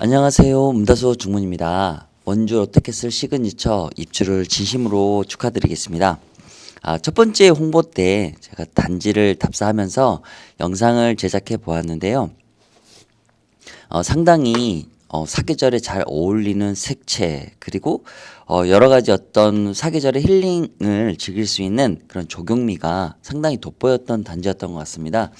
안녕하세요. 문다소 중문입니다. 원주 롯데캐슬 시그니처 입주를 진심으로 축하드리겠습니다. 첫 번째 홍보 때 제가 단지를 답사하면서 영상을 제작해 보았는데요. 상당히 사계절에 잘 어울리는 색채 그리고 여러 가지 어떤 사계절의 힐링을 즐길 수 있는 그런 조경미가 상당히 돋보였던 단지였던 것 같습니다.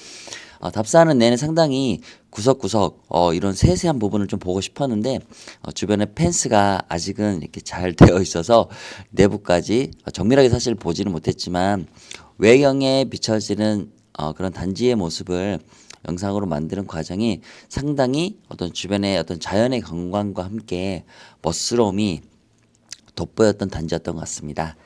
답사하는 내내 상당히 구석구석 이런 세세한 부분을 좀 보고 싶었는데 주변에 펜스가 아직은 이렇게 잘 되어 있어서 내부까지 정밀하게 사실 보지는 못했지만 외경에 비춰지는 그런 단지의 모습을 영상으로 만드는 과정이 상당히 어떤 주변의 어떤 자연의 경관과 함께 멋스러움이 돋보였던 단지였던 것 같습니다.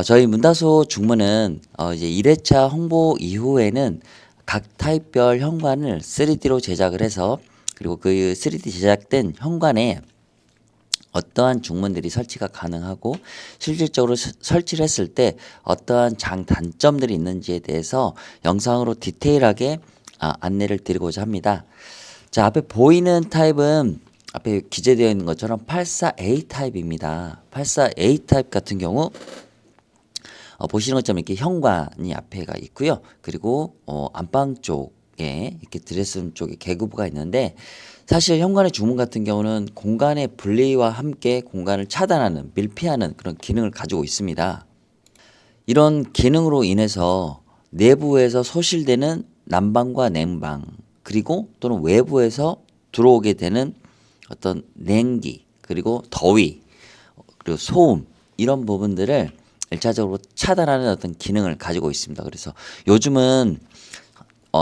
저희 문다소 중문은 이제 1회차 홍보 이후에는 각 타입별 현관을 3D로 제작을 해서 그리고 그 3D 제작된 현관에 어떠한 중문들이 설치가 가능하고 실질적으로 설치를 했을 때 어떠한 장단점들이 있는지에 대해서 영상으로 디테일하게 안내를 드리고자 합니다. 자, 앞에 보이는 타입은 앞에 기재되어 있는 것처럼 84A 타입입니다. 84A 타입 같은 경우 보시는 것처럼 이렇게 현관이 앞에가 있고요. 그리고 안방 쪽에 이렇게 드레스룸 쪽에 개구부가 있는데 사실 현관의 주문 같은 경우는 공간의 분리와 함께 공간을 차단하는 밀폐하는 그런 기능을 가지고 있습니다. 이런 기능으로 인해서 내부에서 소실되는 난방과 냉방 그리고 또는 외부에서 들어오게 되는 어떤 냉기 그리고 더위 그리고 소음 이런 부분들을 1차적으로 차단하는 어떤 기능을 가지고 있습니다. 그래서 요즘은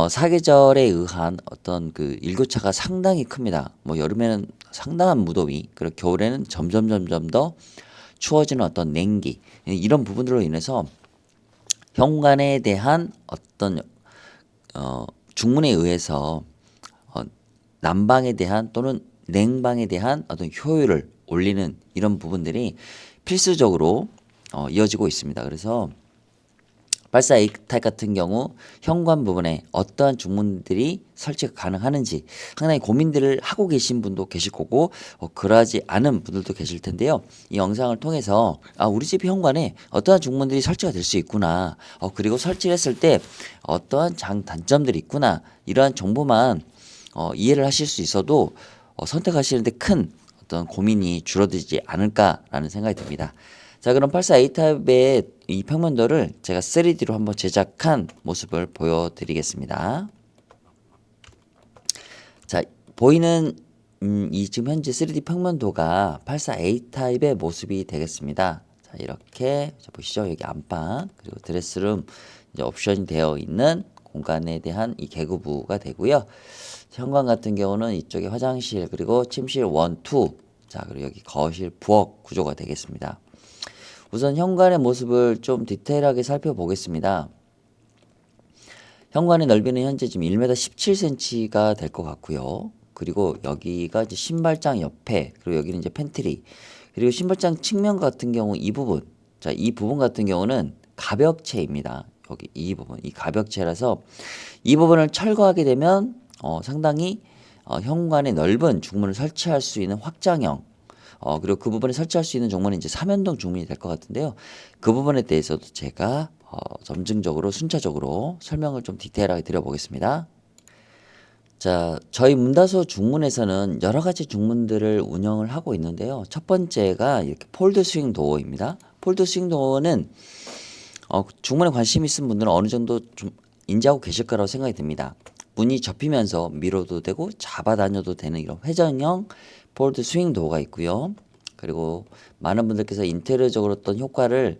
사계절에 의한 어떤 그 일교차가 상당히 큽니다. 뭐 여름에는 상당한 무더위, 그리고 겨울에는 점점 더 추워지는 어떤 냉기 이런 부분들로 인해서 현관에 대한 어떤 중문에 의해서 난방에 대한 또는 냉방에 대한 어떤 효율을 올리는 이런 부분들이 필수적으로 이어지고 있습니다. 그래서 84A 타입 같은 경우 현관 부분에 어떠한 중문들이 설치가 가능하는지 상당히 고민들을 하고 계신 분도 계실 거고 그러하지 않은 분들도 계실 텐데요. 이 영상을 통해서 우리 집 현관에 어떠한 중문들이 설치가 될 수 있구나. 그리고 설치를 했을 때 어떠한 장단점들이 있구나. 이러한 정보만 이해를 하실 수 있어도 선택하시는데 큰 어떤 고민이 줄어들지 않을까라는 생각이 듭니다. 자, 그럼 84A 타입의 이 평면도를 제가 3D로 한번 제작한 모습을 보여드리겠습니다. 자, 보이는 이 지금 현재 3D 평면도가 84A 타입의 모습이 되겠습니다. 자, 이렇게 보시죠. 여기 안방 그리고 드레스룸 이제 옵션이 되어 있는 공간에 대한 이 개구부가 되고요. 현관 같은 경우는 이쪽에 화장실 그리고 침실 1, 2, 자 그리고 여기 거실 부엌 구조가 되겠습니다. 우선 현관의 모습을 좀 디테일하게 살펴보겠습니다. 현관의 넓이는 현재 지금 1m 17cm가 될 것 같고요. 그리고 여기가 이제 신발장 옆에 그리고 여기는 이제 팬트리 그리고 신발장 측면 같은 경우 이 부분 자, 이 부분 같은 경우는 가벽체입니다. 여기 이 부분 이 가벽체라서 이 부분을 철거하게 되면 상당히 현관에 넓은 중문을 설치할 수 있는 확장형 그리고 그 부분에 설치할 수 있는 중문은 이제 3연동 중문이 될 것 같은데요. 그 부분에 대해서도 제가 점증적으로 순차적으로 설명을 좀 디테일하게 드려보겠습니다. 자, 저희 문다소 중문에서는 여러 가지 중문들을 운영을 하고 있는데요. 첫 번째가 이렇게 폴드 스윙 도어입니다. 폴드 스윙 도어는 중문에 관심 있는 분들은 어느 정도 좀 인지하고 계실 거라고 생각이 듭니다. 문이 접히면서 밀어도 되고 잡아 다녀도 되는 이런 회전형 폴드 스윙 도어가 있고요. 그리고 많은 분들께서 인테리어적으로 어떤 효과를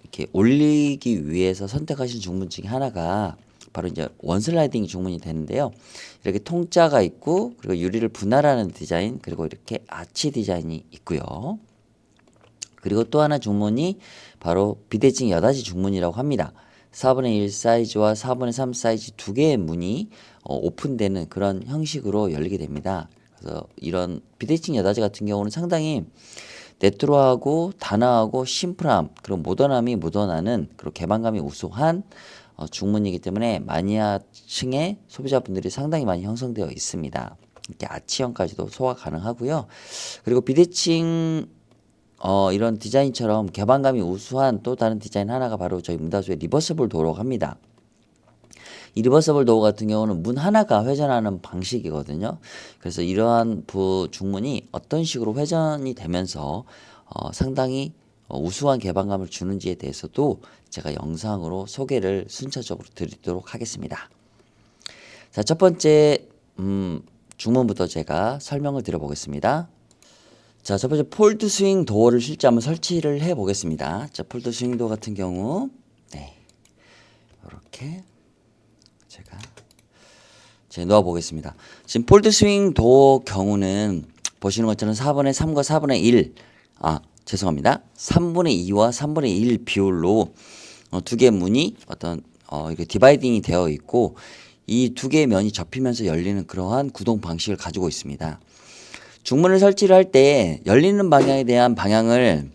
이렇게 올리기 위해서 선택하신 중문 중에 하나가 바로 이제 원슬라이딩 중문이 되는데요. 이렇게 통짜가 있고 그리고 유리를 분할하는 디자인 그리고 이렇게 아치 디자인이 있고요. 그리고 또 하나 중문이 바로 비대칭 여닫이 중문이라고 합니다. 4분의 1 사이즈와 4분의 3 사이즈 두 개의 문이 오픈되는 그런 형식으로 열리게 됩니다. 그래서 이런 비대칭 여닫이 같은 경우는 상당히 레트로하고 단아하고 심플함 그리고 모던함이 묻어나는 그리고 개방감이 우수한 중문이기 때문에 마니아층의 소비자분들이 상당히 많이 형성되어 있습니다. 이렇게 아치형까지도 소화 가능하고요. 그리고 비대칭 이런 디자인처럼 개방감이 우수한 또 다른 디자인 하나가 바로 저희 문다수의 리버서블 도어라고 합니다. 이 리버서블 도어 같은 경우는 문 하나가 회전하는 방식이거든요. 그래서 이러한 중문이 어떤 식으로 회전이 되면서 상당히 우수한 개방감을 주는지에 대해서도 제가 영상으로 소개를 순차적으로 드리도록 하겠습니다. 자, 첫 번째 중문부터 제가 설명을 드려보겠습니다. 자, 첫 번째 폴드 스윙 도어를 실제 한번 설치를 해 보겠습니다. 자, 폴드 스윙 도어 같은 경우 이렇게 제가 놓아 보겠습니다. 지금 폴드 스윙 도어 경우는 보시는 것처럼 4분의 3과 4분의 1 죄송합니다. 3분의 2와 3분의 1 비율로 두 개의 문이 이렇게 디바이딩이 되어 있고 이 두 개의 면이 접히면서 열리는 그러한 구동 방식을 가지고 있습니다. 중문을 설치를 할 때 열리는 방향에 대한 방향을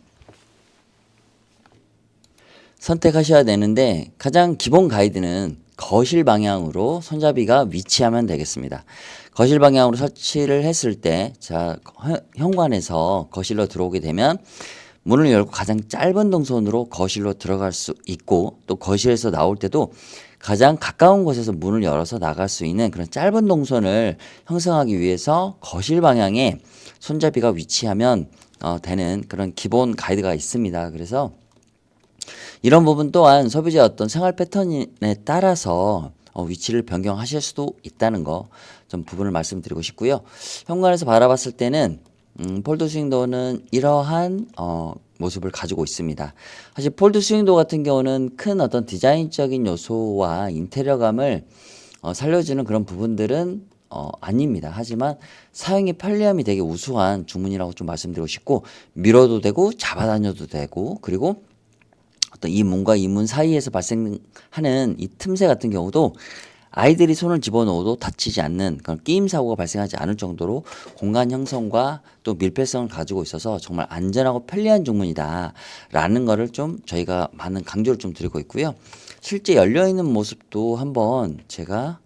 선택하셔야 되는데 가장 기본 가이드는 거실 방향으로 손잡이가 위치하면 되겠습니다. 거실 방향으로 설치를 했을 때 현관에서 거실로 들어오게 되면 문을 열고 가장 짧은 동선으로 거실로 들어갈 수 있고 또 거실에서 나올 때도 가장 가까운 곳에서 문을 열어서 나갈 수 있는 그런 짧은 동선을 형성하기 위해서 거실 방향에 손잡이가 위치하면 되는 그런 기본 가이드가 있습니다. 그래서 이런 부분 또한 소비자의 어떤 생활 패턴에 따라서 위치를 변경하실 수도 있다는 거 좀 부분을 말씀드리고 싶고요. 현관에서 바라봤을 때는 폴드 스윙도어는 이러한 모습을 가지고 있습니다. 사실 폴드 스윙도어 같은 경우는 큰 어떤 디자인적인 요소와 인테리어감을 살려주는 그런 부분들은 아닙니다. 하지만 사용의 편리함이 되게 우수한 중문이라고 좀 말씀드리고 싶고 밀어도 되고 잡아다녀도 되고 그리고 어떤 이 문과 이 문 사이에서 발생하는 이 틈새 같은 경우도 아이들이 손을 집어넣어도 다치지 않는 그런 끼임 사고가 발생하지 않을 정도로 공간 형성과 또 밀폐성을 가지고 있어서 정말 안전하고 편리한 중문이다라는 거를 좀 저희가 많은 강조를 좀 드리고 있고요. 실제 열려 있는 모습도 한번 제가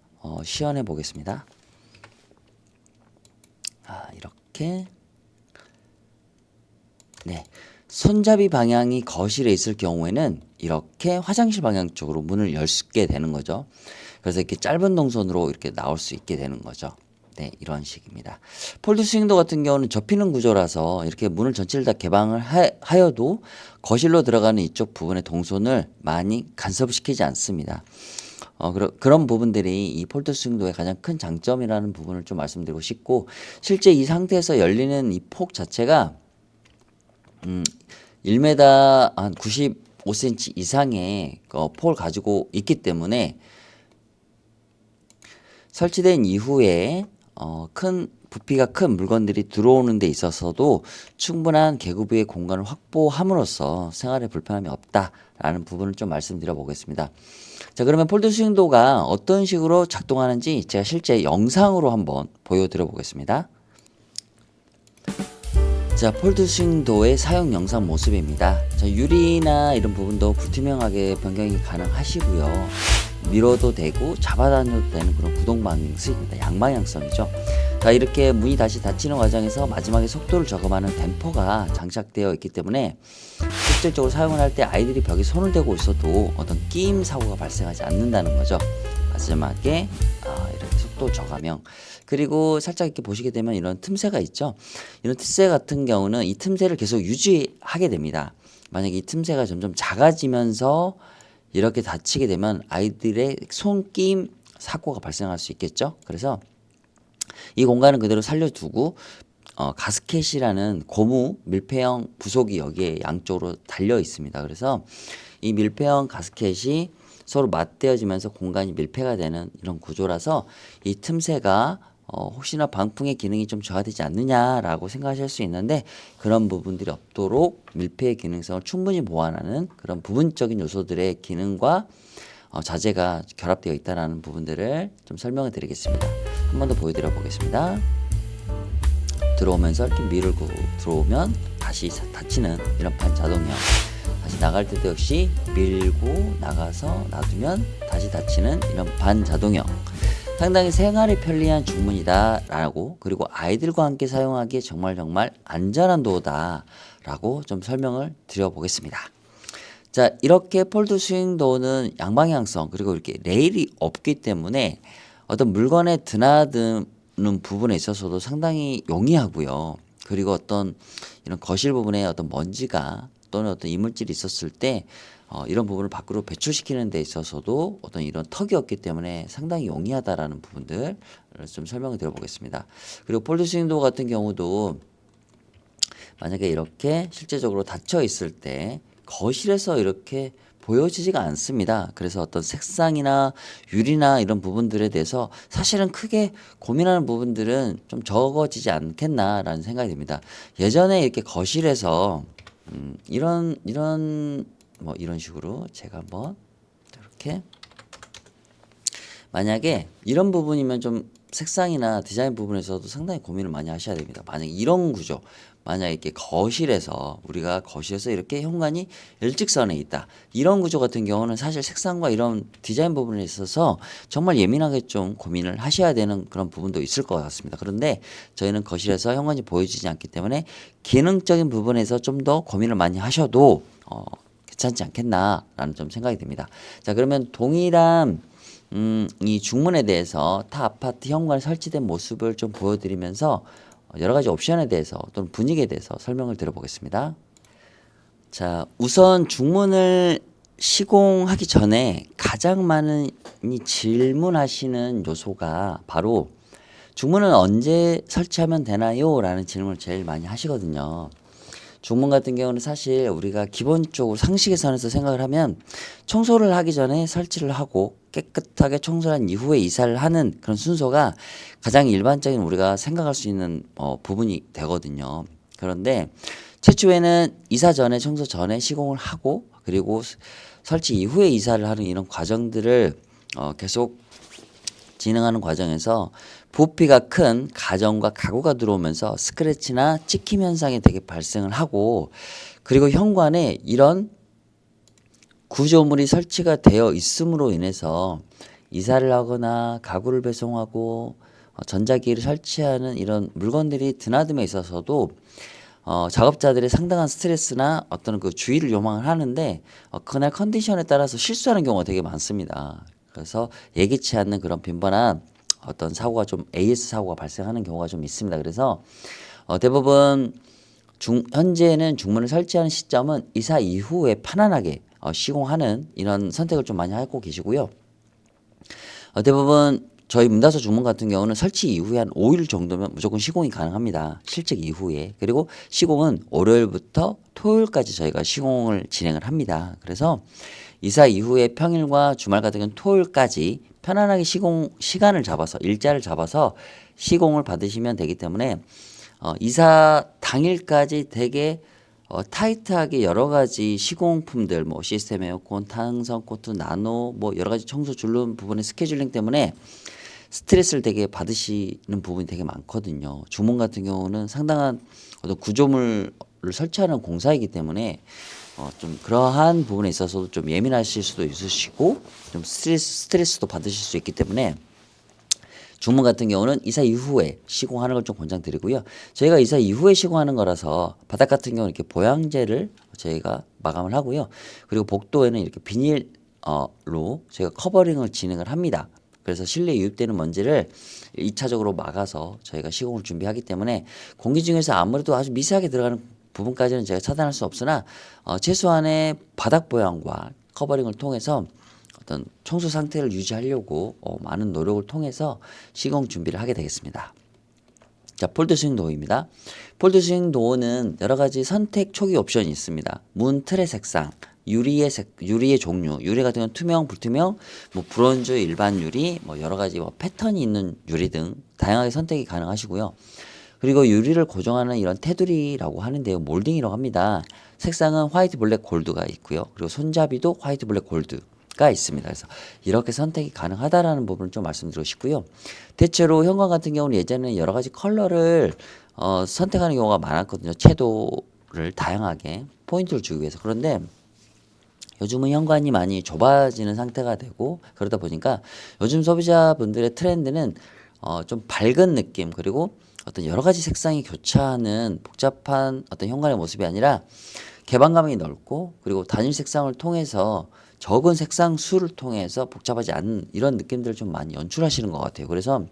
시연해 보겠습니다. 이렇게 손잡이 방향이 거실에 있을 경우에는 이렇게 화장실 방향 쪽으로 문을 열게 되는 거죠. 그래서 이렇게 짧은 동선으로 이렇게 나올 수 있게 되는 거죠. 이런 식입니다. 폴드 스윙도 같은 경우는 접히는 구조라서 이렇게 문을 전체를 다 개방을 하여도 거실로 들어가는 이쪽 부분의 동선을 많이 간섭시키지 않습니다. 그런 부분들이 이 폴드 스윙도의 가장 큰 장점이라는 부분을 좀 말씀드리고 싶고 실제 이 상태에서 열리는 이 폭 자체가 1m 한 95cm 이상의 폭을 가지고 있기 때문에 설치된 이후에 큰 부피가 큰 물건들이 들어오는 데 있어서도 충분한 계급의 공간을 확보함으로써 생활에 불편함이 없다라는 부분을 좀 말씀드려 보겠습니다. 자, 그러면 폴드 스윙도가 어떤 식으로 작동하는지 제가 실제 영상으로 한번 보여드려 보겠습니다. 자, 폴드 스윙도어의 사용 영상 모습입니다. 자, 유리나 이런 부분도 불투명하게 변경이 가능하시고요. 밀어도 되고 잡아다녀도 되는 그런 구동 방식입니다. 양방향성이죠. 자, 이렇게 문이 다시 닫히는 과정에서 마지막에 속도를 저감하는 댐퍼가 장착되어 있기 때문에 실질적으로 사용을 할 때 아이들이 벽에 손을 대고 있어도 어떤 끼임 사고가 발생하지 않는다는 거죠. 마지막에 이렇게 속도 저감형 그리고 살짝 이렇게 보시게 되면 이런 틈새가 있죠. 이런 틈새 같은 경우는 이 틈새를 계속 유지하게 됩니다. 만약에 이 틈새가 점점 작아지면서 이렇게 닫히게 되면 아이들의 손끼임 사고가 발생할 수 있겠죠. 그래서 이 공간은 그대로 살려두고 가스켓이라는 고무 밀폐형 부속이 여기에 양쪽으로 달려 있습니다. 그래서 이 밀폐형 가스켓이 서로 맞대어지면서 공간이 밀폐가 되는 이런 구조라서 이 틈새가 혹시나 방풍의 기능이 좀 저하되지 않느냐라고 생각하실 수 있는데 그런 부분들이 없도록 밀폐의 기능성을 충분히 보완하는 그런 부분적인 요소들의 기능과 자재가 결합되어 있다는 부분들을 좀 설명을 드리겠습니다. 한 번 더 보여드려 보겠습니다. 들어오면서 이렇게 밀고 들어오면 다시 닫히는 이런 반자동형, 다시 나갈 때도 역시 밀고 나가서 놔두면 다시 닫히는 이런 반자동형, 상당히 생활에 편리한 중문이다라고, 그리고 아이들과 함께 사용하기에 정말 안전한 도어다라고 좀 설명을 드려보겠습니다. 자, 이렇게 폴드 스윙 도어는 양방향성 그리고 이렇게 레일이 없기 때문에 어떤 물건에 드나드는 부분에 있어서도 상당히 용이하고요. 그리고 어떤 이런 거실 부분에 어떤 먼지가 또는 어떤 이물질이 있었을 때 이런 부분을 밖으로 배출시키는 데 있어서도 어떤 이런 턱이 없기 때문에 상당히 용이하다라는 부분들을 좀 설명을 드려보겠습니다. 그리고 폴드 스윙 도어 같은 경우도 만약에 이렇게 실제적으로 닫혀 있을 때 거실에서 이렇게 보여지지가 않습니다. 그래서 어떤 색상이나 유리나 이런 부분들에 대해서 사실은 크게 고민하는 부분들은 좀 적어지지 않겠나라는 생각이 듭니다. 예전에 이렇게 거실에서 이런 이런 식으로 제가 한번 이렇게, 만약에 이런 부분이면 좀 색상이나 디자인 부분에서도 상당히 고민을 많이 하셔야 됩니다. 만약에 이런 구조, 만약에 이렇게 우리가 거실에서 이렇게 현관이 일직선에 있다, 이런 구조 같은 경우는 사실 색상과 이런 디자인 부분에 있어서 정말 예민하게 좀 고민을 하셔야 되는 그런 부분도 있을 것 같습니다. 그런데 저희는 거실에서 현관이 보여지지 않기 때문에 기능적인 부분에서 좀 더 고민을 많이 하셔도 괜찮지 않겠나라는 좀 생각이 듭니다. 자, 그러면 동일한 이 중문에 대해서 타 아파트 현관에 설치된 모습을 좀 보여드리면서 여러 가지 옵션에 대해서 또는 분위기에 대해서 설명을 드려보겠습니다. 자, 우선 중문을 시공하기 전에 가장 많이 질문하시는 요소가 바로 중문은 언제 설치하면 되나요? 라는 질문을 제일 많이 하시거든요. 중문 같은 경우는 사실 우리가 기본적으로 상식의 선에서 생각을 하면 청소를 하기 전에 설치를 하고 깨끗하게 청소한 이후에 이사를 하는 그런 순서가 가장 일반적인 우리가 생각할 수 있는 부분이 되거든요. 그런데 최초에는 이사 전에, 청소 전에 시공을 하고, 그리고 설치 이후에 이사를 하는 이런 과정들을 계속 진행하는 과정에서 부피가 큰 가전과 가구가 들어오면서 스크래치나 찍힘 현상이 되게 발생을 하고, 그리고 현관에 이런 구조물이 설치가 되어 있음으로 인해서 이사를 하거나 가구를 배송하고 전자기기를 설치하는 이런 물건들이 드나듦에 있어서도 작업자들의 상당한 스트레스나 어떤 그 주의를 요망을 하는데 그날 컨디션에 따라서 실수하는 경우가 되게 많습니다. 그래서 예기치 않는 그런 빈번한 어떤 사고가 좀 AS 사고가 발생하는 경우가 좀 있습니다. 그래서 대부분 현재는 중문을 설치하는 시점은 이사 이후에 편안하게 시공하는 이런 선택을 좀 많이 하고 계시고요. 대부분 저희 문다소 중문 같은 경우는 설치 이후에 한 5일 정도면 무조건 시공이 가능합니다. 실측 이후에. 그리고 시공은 월요일부터 토요일까지 저희가 시공을 진행을 합니다. 그래서 이사 이후에 평일과 주말 같은 경우는 토요일까지 편안하게 시공 시간을 잡아서, 일자를 잡아서 시공을 받으시면 되기 때문에 이사 당일까지 되게 타이트하게 여러 가지 시공품들, 뭐 시스템 에어컨, 탄성 코트, 나노, 뭐 여러 가지 청소 줄눈 부분의 스케줄링 때문에 스트레스를 되게 받으시는 부분이 되게 많거든요. 주문 같은 경우는 상당한 어떤 구조물을 설치하는 공사이기 때문에 좀 그러한 부분에 있어서도 좀 예민하실 수도 있으시고 좀 스트레스도 받으실 수 있기 때문에 중문 같은 경우는 이사 이후에 시공하는 걸 좀 권장드리고요. 저희가 이사 이후에 시공하는 거라서 바닥 같은 경우는 이렇게 보양제를 저희가 마감을 하고요. 그리고 복도에는 이렇게 비닐로 저희가 커버링을 진행을 합니다. 그래서 실내에 유입되는 먼지를 2차적으로 막아서 저희가 시공을 준비하기 때문에 공기 중에서 아무래도 아주 미세하게 들어가는 부분까지는 제가 차단할 수 없으나 최소한의 바닥 보양과 커버링을 통해서 어떤 청소 상태를 유지하려고 많은 노력을 통해서 시공 준비를 하게 되겠습니다. 자, 폴드 스윙 도어입니다. 폴드 스윙 도어는 여러 가지 선택 초기 옵션이 있습니다. 문 틀의 색상, 유리의 종류, 유리 같은 경우는 투명, 불투명, 뭐 브론즈, 일반 유리, 뭐 여러 가지 뭐 패턴이 있는 유리 등 다양하게 선택이 가능하시고요. 그리고 유리를 고정하는 이런 테두리라고 하는데요, 몰딩이라고 합니다. 색상은 화이트, 블랙, 골드가 있고요. 그리고 손잡이도 화이트, 블랙, 골드가 있습니다. 그래서 이렇게 선택이 가능하다라는 부분을 좀 말씀드리고 싶고요. 대체로 현관 같은 경우는 예전에는 여러 가지 컬러를 선택하는 경우가 많았거든요. 채도를 다양하게 포인트를 주기 위해서. 그런데 요즘은 현관이 많이 좁아지는 상태가 되고 그러다 보니까 요즘 소비자분들의 트렌드는 좀 밝은 느낌 그리고 어떤 여러 가지 색상이 교차하는 복잡한 어떤 현관의 모습이 아니라 개방감이 넓고 그리고 단일 색상을 통해서 적은 색상 수를 통해서 복잡하지 않은 이런 느낌들을 좀 많이 연출하시는 것 같아요. 그래서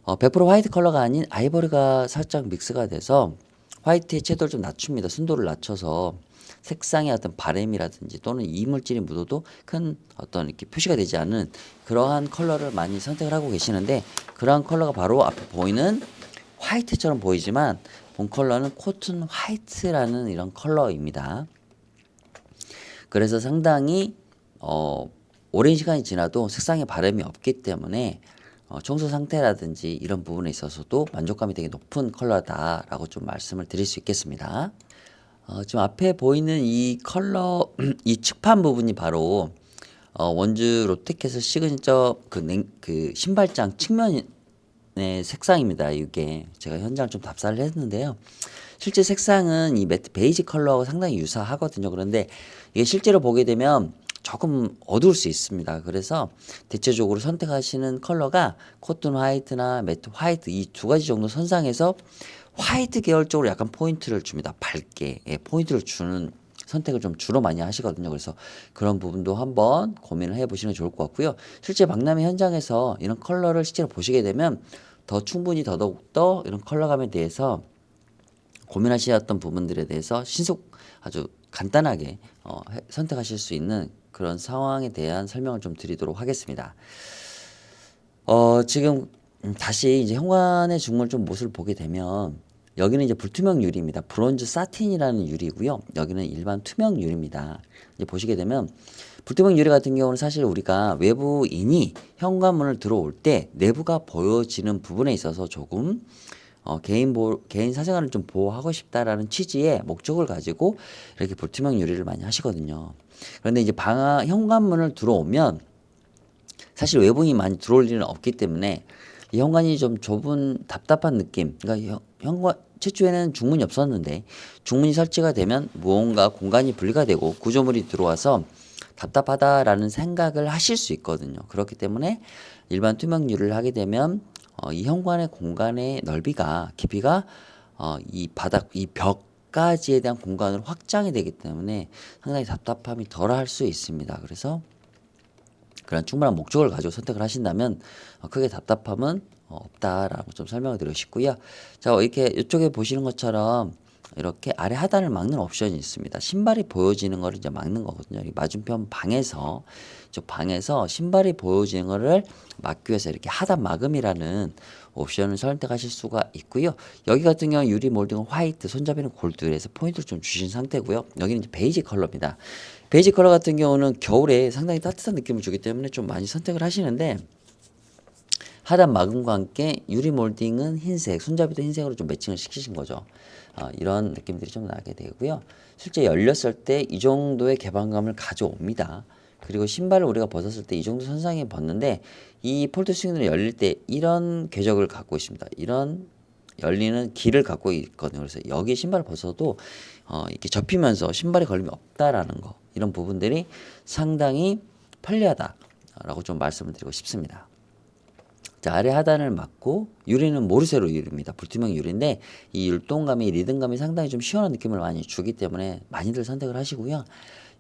100% 화이트 컬러가 아닌 아이보리가 살짝 믹스가 돼서 화이트의 채도를 좀 낮춥니다. 순도를 낮춰서 색상의 어떤 바램이라든지 또는 이물질이 묻어도 큰 어떤 이렇게 표시가 되지 않은 그러한 컬러를 많이 선택을 하고 계시는데 그러한 컬러가 바로 앞에 보이는 화이트처럼 보이지만 본 컬러는 코튼 화이트라는 이런 컬러입니다. 그래서 상당히 오랜 시간이 지나도 색상의 바람이 없기 때문에 청소 상태라든지 이런 부분에 있어서도 만족감이 되게 높은 컬러다라고 좀 말씀을 드릴 수 있겠습니다. 지금 앞에 보이는 이 컬러 이 측판 부분이 바로 원주 롯데캐슬 시그니처 그 신발장 측면의 색상입니다. 이게 제가 현장 좀 답사를 했는데요. 실제 색상은 이 매트 베이지 컬러하고 상당히 유사하거든요. 그런데 이게 실제로 보게 되면 조금 어두울 수 있습니다. 그래서 대체적으로 선택하시는 컬러가 코튼 화이트나 매트 화이트 이 두 가지 정도 선상에서 화이트 계열 쪽으로 약간 포인트를 줍니다. 밝게 포인트를 주는 선택을 좀 주로 많이 하시거든요. 그래서 그런 부분도 한번 고민을 해보시면 좋을 것 같고요. 실제 박람회 현장에서 이런 컬러를 실제로 보시게 되면 더 충분히 더더욱더 이런 컬러감에 대해서 고민하셨던 부분들에 대해서 신속 아주 간단하게 선택하실 수 있는 그런 상황에 대한 설명을 좀 드리도록 하겠습니다. 지금 다시 이제 현관의 중물 좀 모습을 보게 되면 여기는 이제 불투명 유리입니다. 브론즈 사틴이라는 유리고요. 여기는 일반 투명 유리입니다. 이제 보시게 되면 불투명 유리 같은 경우는 사실 우리가 외부인이 현관문을 들어올 때 내부가 보여지는 부분에 있어서 조금 개인 사생활을 좀 보호하고 싶다라는 취지의 목적을 가지고 이렇게 불투명 유리를 많이 하시거든요. 그런데 이제 현관문을 들어오면 사실 외부인이 많이 들어올 일은 없기 때문에 이 현관이 좀 좁은 답답한 느낌. 그러니까 현관 최초에는 중문이 없었는데 중문이 설치가 되면 무언가 공간이 분리가 되고 구조물이 들어와서 답답하다라는 생각을 하실 수 있거든요. 그렇기 때문에 일반 투명 유리를 하게 되면 이 현관의 공간의 넓이가 깊이가 이 바닥 이 벽까지에 대한 공간을 확장이 되기 때문에 상당히 답답함이 덜할 수 있습니다. 그래서 그런 충분한 목적을 가지고 선택을 하신다면 크게 답답함은 없다라고 좀 설명을 드리고 싶고요. 자, 이렇게 이쪽에 보시는 것처럼 이렇게 아래 하단을 막는 옵션이 있습니다. 신발이 보여지는 거를 이제 막는 거거든요. 이 맞은편 방에서 저 방에서 신발이 보여지는 거를 막기 위해서 이렇게 하단 마금이라는 옵션을 선택하실 수가 있고요. 여기 같은 경우 유리 몰딩은 화이트, 손잡이는 골드, 그래서 포인트를 좀 주신 상태고요. 여기는 이제 베이지 컬러입니다. 베이지 컬러 같은 경우는 겨울에 상당히 따뜻한 느낌을 주기 때문에 좀 많이 선택을 하시는데 하단 마금과 함께 유리 몰딩은 흰색, 손잡이도 흰색으로 좀 매칭을 시키신 거죠. 이런 느낌들이 좀 나게 되고요. 실제 열렸을 때 이 정도의 개방감을 가져옵니다. 그리고 신발을 우리가 벗었을 때 이 정도 선상에 벗는데 이 폴드 스윙으로 열릴 때 이런 궤적을 갖고 있습니다. 이런 열리는 길을 갖고 있거든요. 그래서 여기 신발을 벗어도 이렇게 접히면서 신발에 걸림이 없다라는 거 이런 부분들이 상당히 편리하다라고 좀 말씀을 드리고 싶습니다. 자, 아래 하단을 막고 유리는 모르쇠로 유리입니다. 불투명 유리인데 이 율동감이 리듬감이 상당히 좀 시원한 느낌을 많이 주기 때문에 많이들 선택을 하시고요.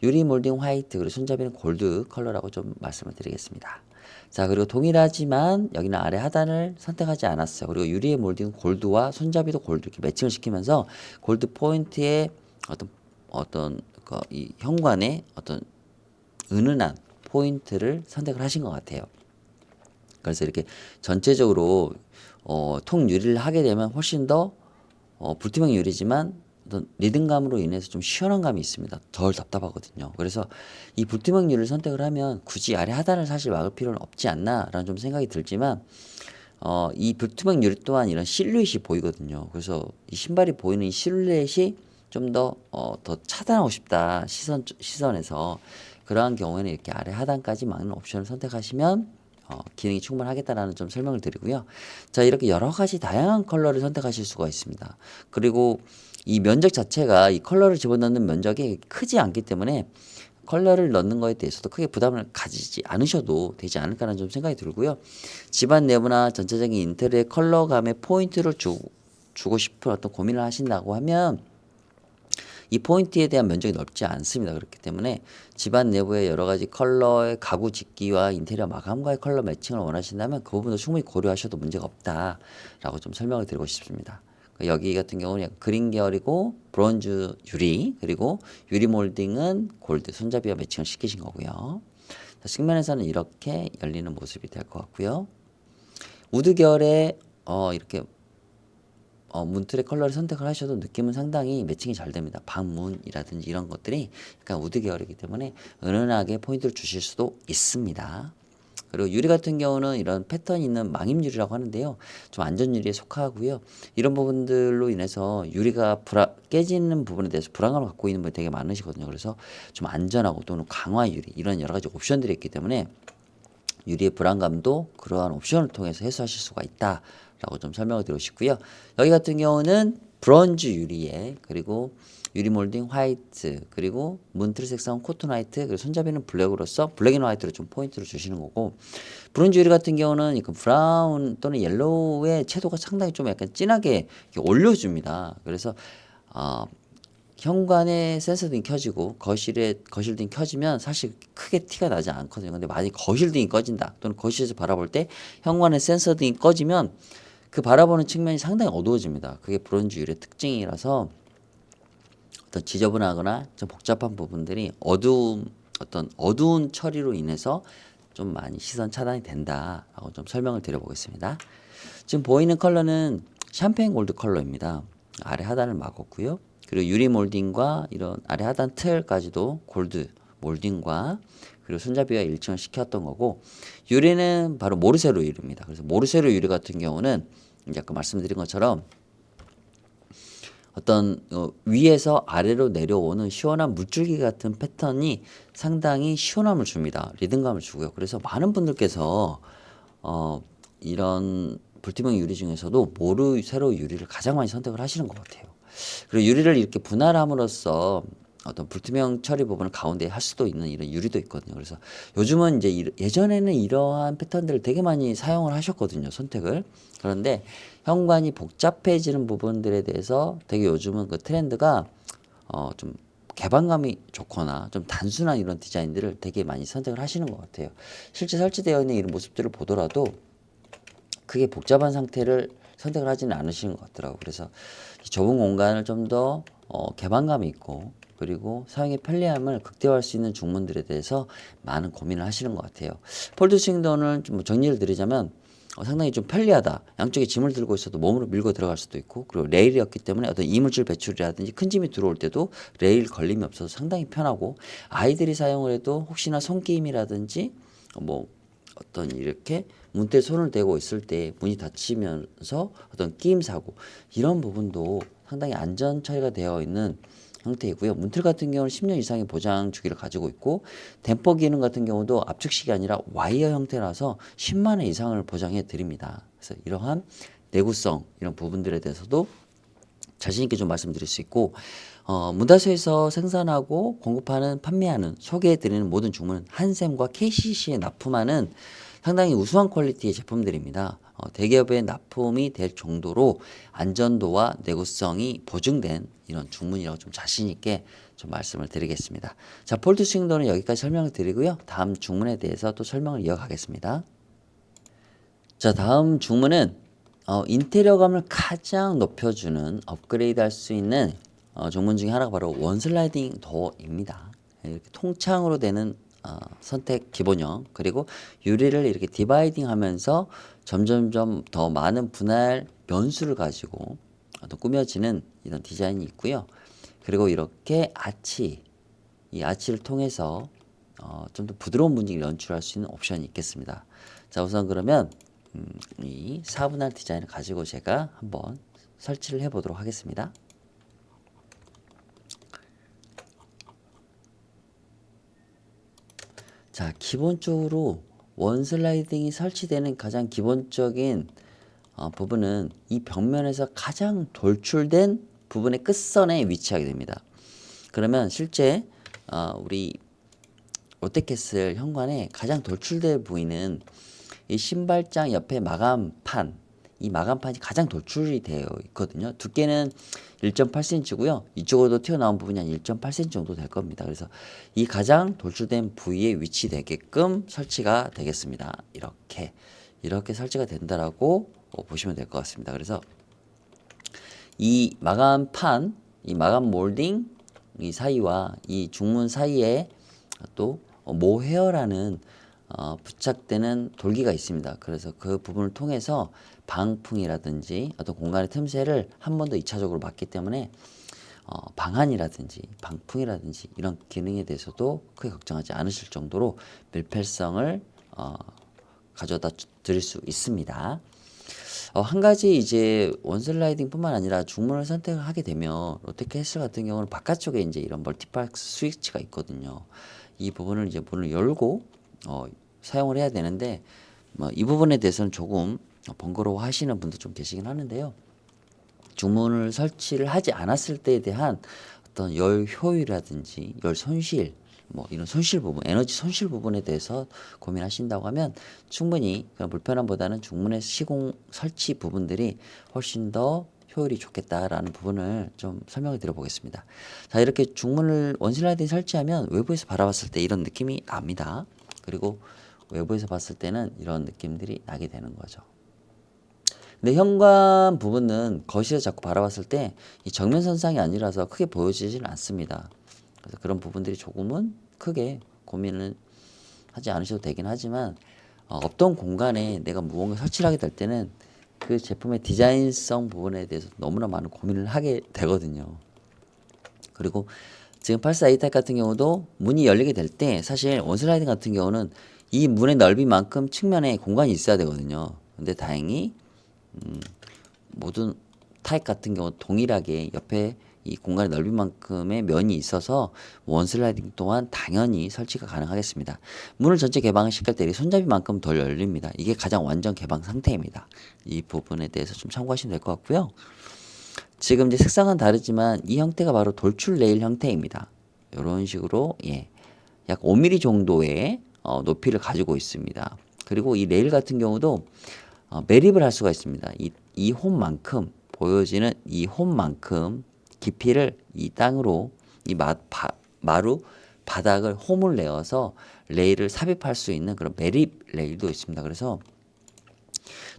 유리 몰딩 화이트 그리고 손잡이는 골드 컬러라고 좀 말씀을 드리겠습니다. 자, 그리고 동일하지만 여기는 아래 하단을 선택하지 않았어요. 그리고 유리의 몰딩 골드와 손잡이도 골드 이렇게 매칭을 시키면서 골드 포인트의 이 현관의 어떤 은은한 포인트를 선택을 하신 것 같아요. 그래서 이렇게 전체적으로 통 유리를 하게 되면 훨씬 더 불투명 유리지만 어떤 리듬감으로 인해서 좀 시원한 감이 있습니다. 덜 답답하거든요. 그래서 이 불투명 유리를 선택을 하면 굳이 아래 하단을 사실 막을 필요는 없지 않나라는 좀 생각이 들지만 이 불투명 유리 또한 이런 실루엣이 보이거든요. 그래서 이 신발이 보이는 이 실루엣이 좀 더 차단하고 싶다 시선에서 그러한 경우에는 이렇게 아래 하단까지 막는 옵션을 선택하시면 기능이 충분하겠다라는 좀 설명을 드리고요. 자, 이렇게 여러 가지 다양한 컬러를 선택하실 수가 있습니다. 그리고 이 면적 자체가 이 컬러를 집어넣는 면적이 크지 않기 때문에 컬러를 넣는 거에 대해서도 크게 부담을 가지지 않으셔도 되지 않을까라는 좀 생각이 들고요. 집안 내부나 전체적인 인테리어의 컬러감에 포인트를 주고 싶은 어떤 고민을 하신다고 하면 이 포인트에 대한 면적이 넓지 않습니다. 그렇기 때문에 집안 내부의 여러 가지 컬러의 가구 짓기와 인테리어 마감과의 컬러 매칭을 원하신다면 그 부분도 충분히 고려하셔도 문제가 없다라고 좀 설명을 드리고 싶습니다. 여기 같은 경우는 약간 그린 계열이고 브론즈 유리 그리고 유리 몰딩은 골드 손잡이와 매칭을 시키신 거고요. 자, 측면에서는 이렇게 열리는 모습이 될 것 같고요. 우드 계열의 이렇게 문틀의 컬러를 선택을 하셔도 느낌은 상당히 매칭이 잘 됩니다. 방문이라든지 이런 것들이 약간 우드 계열이기 때문에 은은하게 포인트를 주실 수도 있습니다. 그리고 유리 같은 경우는 이런 패턴이 있는 망임 유리라고 하는데요. 좀 안전 유리에 속하고요. 이런 부분들로 인해서 유리가 깨지는 부분에 대해서 불안감을 갖고 있는 분이 되게 많으시거든요. 그래서 좀 안전하고 또는 강화 유리 이런 여러 가지 옵션들이 있기 때문에 유리의 불안감도 그러한 옵션을 통해서 해소하실 수가 있다라고 좀 설명을 드리고 싶고요. 여기 같은 경우는 브론즈 유리에 그리고 유리 몰딩 화이트 그리고 문틀 색상은 코튼 화이트 그리고 손잡이는 블랙으로서 블랙 앤 화이트로 좀 포인트를 주시는 거고 브론즈 유리 같은 경우는 브라운 또는 옐로우의 채도가 상당히 좀 약간 진하게 올려줍니다. 그래서 현관에 센서 등이 켜지고 거실 등이 켜지면 사실 크게 티가 나지 않거든요. 근데 만약 거실 등이 꺼진다 또는 거실에서 바라볼 때 현관에 센서 등이 꺼지면 그 바라보는 측면이 상당히 어두워집니다. 그게 브론즈 유리의 특징이라서 어떤 지저분하거나 좀 복잡한 부분들이 어두운 처리로 인해서 좀 많이 시선 차단이 된다라고 좀 설명을 드려보겠습니다. 지금 보이는 컬러는 샴페인 골드 컬러입니다. 아래 하단을 막았고요. 그리고 유리 몰딩과 이런 아래 하단 틀까지도 골드 몰딩과 그리고 손잡이와 일치를 시켰던 거고 유리는 바로 모르세로 유리입니다. 그래서 모르세로 유리 같은 경우는 이제 아까 말씀드린 것처럼 어떤 위에서 아래로 내려오는 시원한 물줄기 같은 패턴이 상당히 시원함을 줍니다. 리듬감을 주고요. 그래서 많은 분들께서 이런 불투명 유리 중에서도 모르세로 유리를 가장 많이 선택을 하시는 것 같아요. 그리고 유리를 이렇게 분할함으로써 어떤 불투명 처리 부분을 가운데 할 수도 있는 이런 유리도 있거든요. 그래서 요즘은 이제 예전에는 이러한 패턴들을 되게 많이 사용을 하셨거든요. 선택을. 그런데 현관이 복잡해지는 부분들에 대해서 되게 요즘은 그 트렌드가 좀 개방감이 좋거나 좀 단순한 이런 디자인들을 되게 많이 선택을 하시는 것 같아요. 실제 설치되어 있는 이런 모습들을 보더라도 크게 복잡한 상태를 선택을 하지는 않으시는 것 같더라고요. 그래서 좁은 공간을 좀 더 개방감이 있고 그리고 사용의 편리함을 극대화할 수 있는 중문들에 대해서 많은 고민을 하시는 것 같아요. 폴드 스윙도어는 좀 정리를 드리자면 상당히 좀 편리하다. 양쪽에 짐을 들고 있어도 몸으로 밀고 들어갈 수도 있고 그리고 레일이었기 때문에 어떤 이물질 배출이라든지 큰 짐이 들어올 때도 레일 걸림이 없어서 상당히 편하고 아이들이 사용을 해도 혹시나 손끼임이라든지 뭐 어떤 이렇게 문대에 손을 대고 있을 때 문이 닫히면서 어떤 끼임 사고 이런 부분도 상당히 안전 처리가 되어 있는 형태이고요. 문틀 같은 경우는 10년 이상의 보장 주기를 가지고 있고 댐퍼 기능 같은 경우도 압축식이 아니라 와이어 형태라서 10만 원 이상을 보장해 드립니다. 그래서 이러한 내구성 이런 부분들에 대해서도 자신 있게 좀 말씀드릴 수 있고 문다수에서 생산하고 공급하는 판매하는 소개해드리는 모든 주문은 한샘과 KCC에 납품하는 상당히 우수한 퀄리티의 제품들입니다. 대기업에 납품이 될 정도로 안전도와 내구성이 보증된 이런 주문이라고 좀 자신 있게 좀 말씀을 드리겠습니다. 자, 폴드 스윙도어는 여기까지 설명을 드리고요. 다음 주문에 대해서 또 설명을 이어가겠습니다. 자, 다음 주문은 인테리어감을 가장 높여주는 업그레이드 할 수 있는 종문 중에 하나가 바로 원슬라이딩 도어입니다. 이렇게 통창으로 되는 선택 기본형 그리고 유리를 이렇게 디바이딩 하면서 점점점 더 많은 분할 면수를 가지고 또 꾸며지는 이런 디자인이 있고요. 그리고 이렇게 이 아치를 통해서 좀 더 부드러운 분위기를 연출할 수 있는 옵션이 있겠습니다. 자, 우선 그러면 이 4분할 디자인을 가지고 제가 한번 설치를 해 보도록 하겠습니다. 자, 기본적으로 원슬라이딩이 설치되는 가장 기본적인 부분은 이 벽면에서 가장 돌출된 부분의 끝선에 위치하게 됩니다. 그러면 실제 우리 롯데캐슬 현관에 가장 돌출될 부위는 이 신발장 옆에 마감판, 이 마감판이 가장 돌출이 되어 있거든요. 두께는 1.8cm고요. 이쪽으로도 튀어나온 부분이 한 1.8cm 정도 될 겁니다. 그래서 이 가장 돌출된 부위에 위치되게끔 설치가 되겠습니다. 이렇게 설치가 된다라고 보시면 될 것 같습니다. 그래서 이 마감판, 이 마감 몰딩 이 사이와 이 중문 사이에 또 모헤어라는 부착되는 돌기가 있습니다. 그래서 그 부분을 통해서 방풍이라든지 어떤 공간의 틈새를 한 번 더 2차적으로 막기 때문에 방한이라든지 방풍이라든지 이런 기능에 대해서도 크게 걱정하지 않으실 정도로 밀폐성을 가져다 드릴 수 있습니다. 한 가지 이제 원슬라이딩뿐만 아니라 중문을 선택을 하게 되면 롯데캐슬 같은 경우는 바깥쪽에 이제 이런 멀티박스 스위치가 있거든요. 이 부분을 이제 문을 열고 사용을 해야 되는데 이 부분에 대해서는 조금 번거로워 하시는 분도 좀 계시긴 하는데요. 중문을 설치를 하지 않았을 때에 대한 어떤 열 효율이라든지 열 손실 이런 손실 부분, 에너지 손실 부분에 대해서 고민하신다고 하면 충분히 그냥 불편함보다는 중문의 시공 설치 부분들이 훨씬 더 효율이 좋겠다라는 부분을 좀 설명을 드려보겠습니다. 자, 이렇게 중문을 원슬라이딩 설치하면 외부에서 바라봤을 때 이런 느낌이 납니다. 그리고 외부에서 봤을 때는 이런 느낌들이 나게 되는 거죠. 근데 현관 부분은 거실에서 자꾸 바라봤을 때 이 정면 선상이 아니라서 크게 보여지지는 않습니다. 그래서 그런 부분들이 조금은 크게 고민을 하지 않으셔도 되긴 하지만 없던 공간에 내가 무언가 설치를 하게 될 때는 그 제품의 디자인성 부분에 대해서 너무나 많은 고민을 하게 되거든요. 그리고 지금 84 타입 같은 경우도 문이 열리게 될 때 사실 원슬라이딩 같은 경우는 이 문의 넓이만큼 측면에 공간이 있어야 되거든요. 근데 다행히 모든 타입 같은 경우 동일하게 옆에 이 공간의 넓이만큼의 면이 있어서 원슬라이딩 또한 당연히 설치가 가능하겠습니다. 문을 전체 개방을 시킬 때 손잡이만큼 덜 열립니다. 이게 가장 완전 개방 상태입니다. 이 부분에 대해서 좀 참고하시면 될 것 같고요. 지금 이제 색상은 다르지만 이 형태가 바로 돌출 레일 형태입니다. 이런 식으로 약 5mm 정도의 높이를 가지고 있습니다. 그리고 이 레일 같은 경우도 매립을 할 수가 있습니다. 이 홈만큼 보여지는 이 홈만큼 깊이를 이 땅으로 마루 바닥을 홈을 내어서 레일을 삽입할 수 있는 그런 매립 레일도 있습니다. 그래서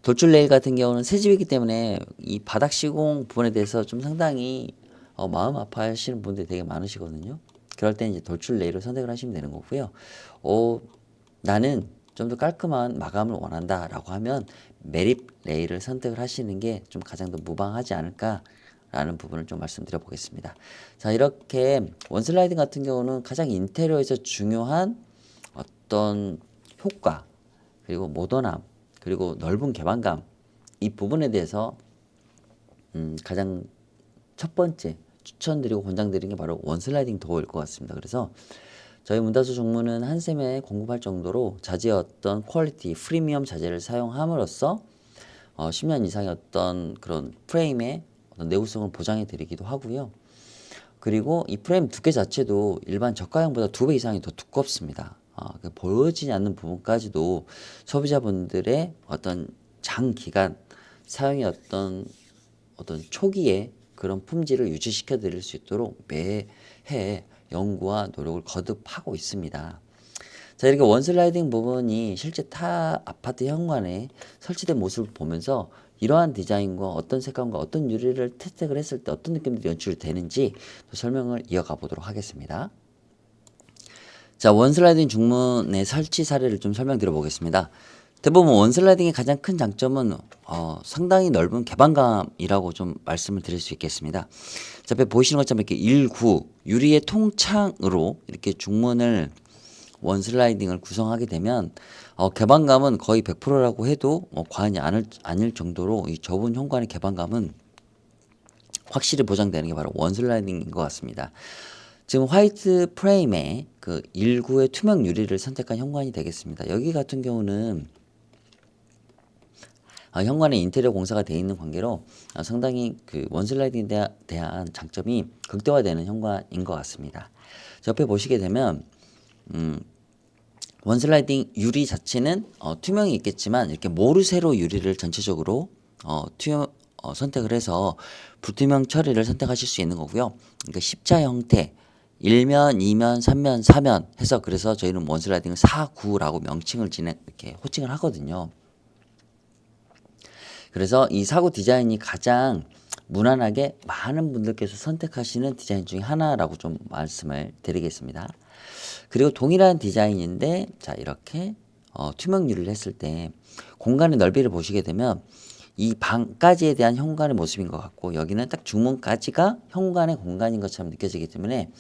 돌출 레일 같은 경우는 새 집이기 때문에 이 바닥 시공 부분에 대해서 좀 상당히 마음 아파하시는 분들이 되게 많으시거든요. 그럴 때 이제 돌출 레일을 선택을 하시면 되는 거고요. 나는 좀 더 깔끔한 마감을 원한다라고 하면 매립 레일을 선택을 하시는 게 좀 가장 더 무방하지 않을까라는 부분을 좀 말씀드려 보겠습니다. 자, 이렇게 원슬라이딩 같은 경우는 가장 인테리어에서 중요한 어떤 효과 그리고 모던함 그리고 넓은 개방감 이 부분에 대해서 가장 첫 번째 추천드리고 권장드리는 게 바로 원슬라이딩 도어일 것 같습니다. 그래서 저희 문다수 종무는 한샘에 공급할 정도로 자재의 어떤 퀄리티, 프리미엄 자재를 사용함으로써 10년 이상의 어떤 그런 프레임의 어떤 내구성을 보장해 드리기도 하고요. 그리고 이 프레임 두께 자체도 일반 저가형보다 2배 이상이 더 두껍습니다. 보여지지 않는 부분까지도 소비자분들의 어떤 장기간 사용의 어떤 초기에 그런 품질을 유지시켜 드릴 수 있도록 매해 연구와 노력을 거듭하고 있습니다. 자, 이렇게 원슬라이딩 부분이 실제 타 아파트 현관에 설치된 모습을 보면서 이러한 디자인과 어떤 색감과 어떤 유리를 채택을 했을 때 어떤 느낌들이 연출이 되는지 또 설명을 이어가 보도록 하겠습니다. 자, 원슬라이딩 중문의 설치 사례를 좀 설명드려 보겠습니다. 대부분 원슬라이딩의 가장 큰 장점은 상당히 넓은 개방감이라고 좀 말씀을 드릴 수 있겠습니다. 자, 앞에 보시는 것처럼 이렇게 1구 유리의 통창으로 이렇게 중문을 원슬라이딩을 구성하게 되면 개방감은 거의 100%라고 해도 과언이 아닐 정도로 이 좁은 현관의 개방감은 확실히 보장되는 게 바로 원슬라이딩인 것 같습니다. 지금 화이트 프레임에 그 1구의 투명 유리를 선택한 현관이 되겠습니다. 여기 같은 경우는 현관에 인테리어 공사가 되어 있는 관계로 상당히 그 원슬라이딩에 대한 장점이 극대화되는 현관인 것 같습니다. 옆에 보시게 되면 원슬라이딩 유리 자체는 투명이 있겠지만 이렇게 모르쇠로 유리를 전체적으로 선택을 해서 불투명 처리를 선택하실 수 있는 거고요. 그러니까 십자 형태 1면, 2면, 3면, 4면 해서 그래서 저희는 원슬라이딩을 4, 9라고 명칭을 이렇게 호칭을 하거든요. 그래서 이 사구 디자인이 가장 무난하게 많은 분들께서 선택하시는 디자인 중에 하나라고 좀 말씀을 드리겠습니다. 그리고 동일한 디자인인데 자 이렇게 투명 유리를 했을 때 공간의 넓이를 보시게 되면 이 방까지에 대한 현관의 모습인 것 같고 여기는 딱 중문까지가 현관의 공간인 것처럼 느껴지기 때문에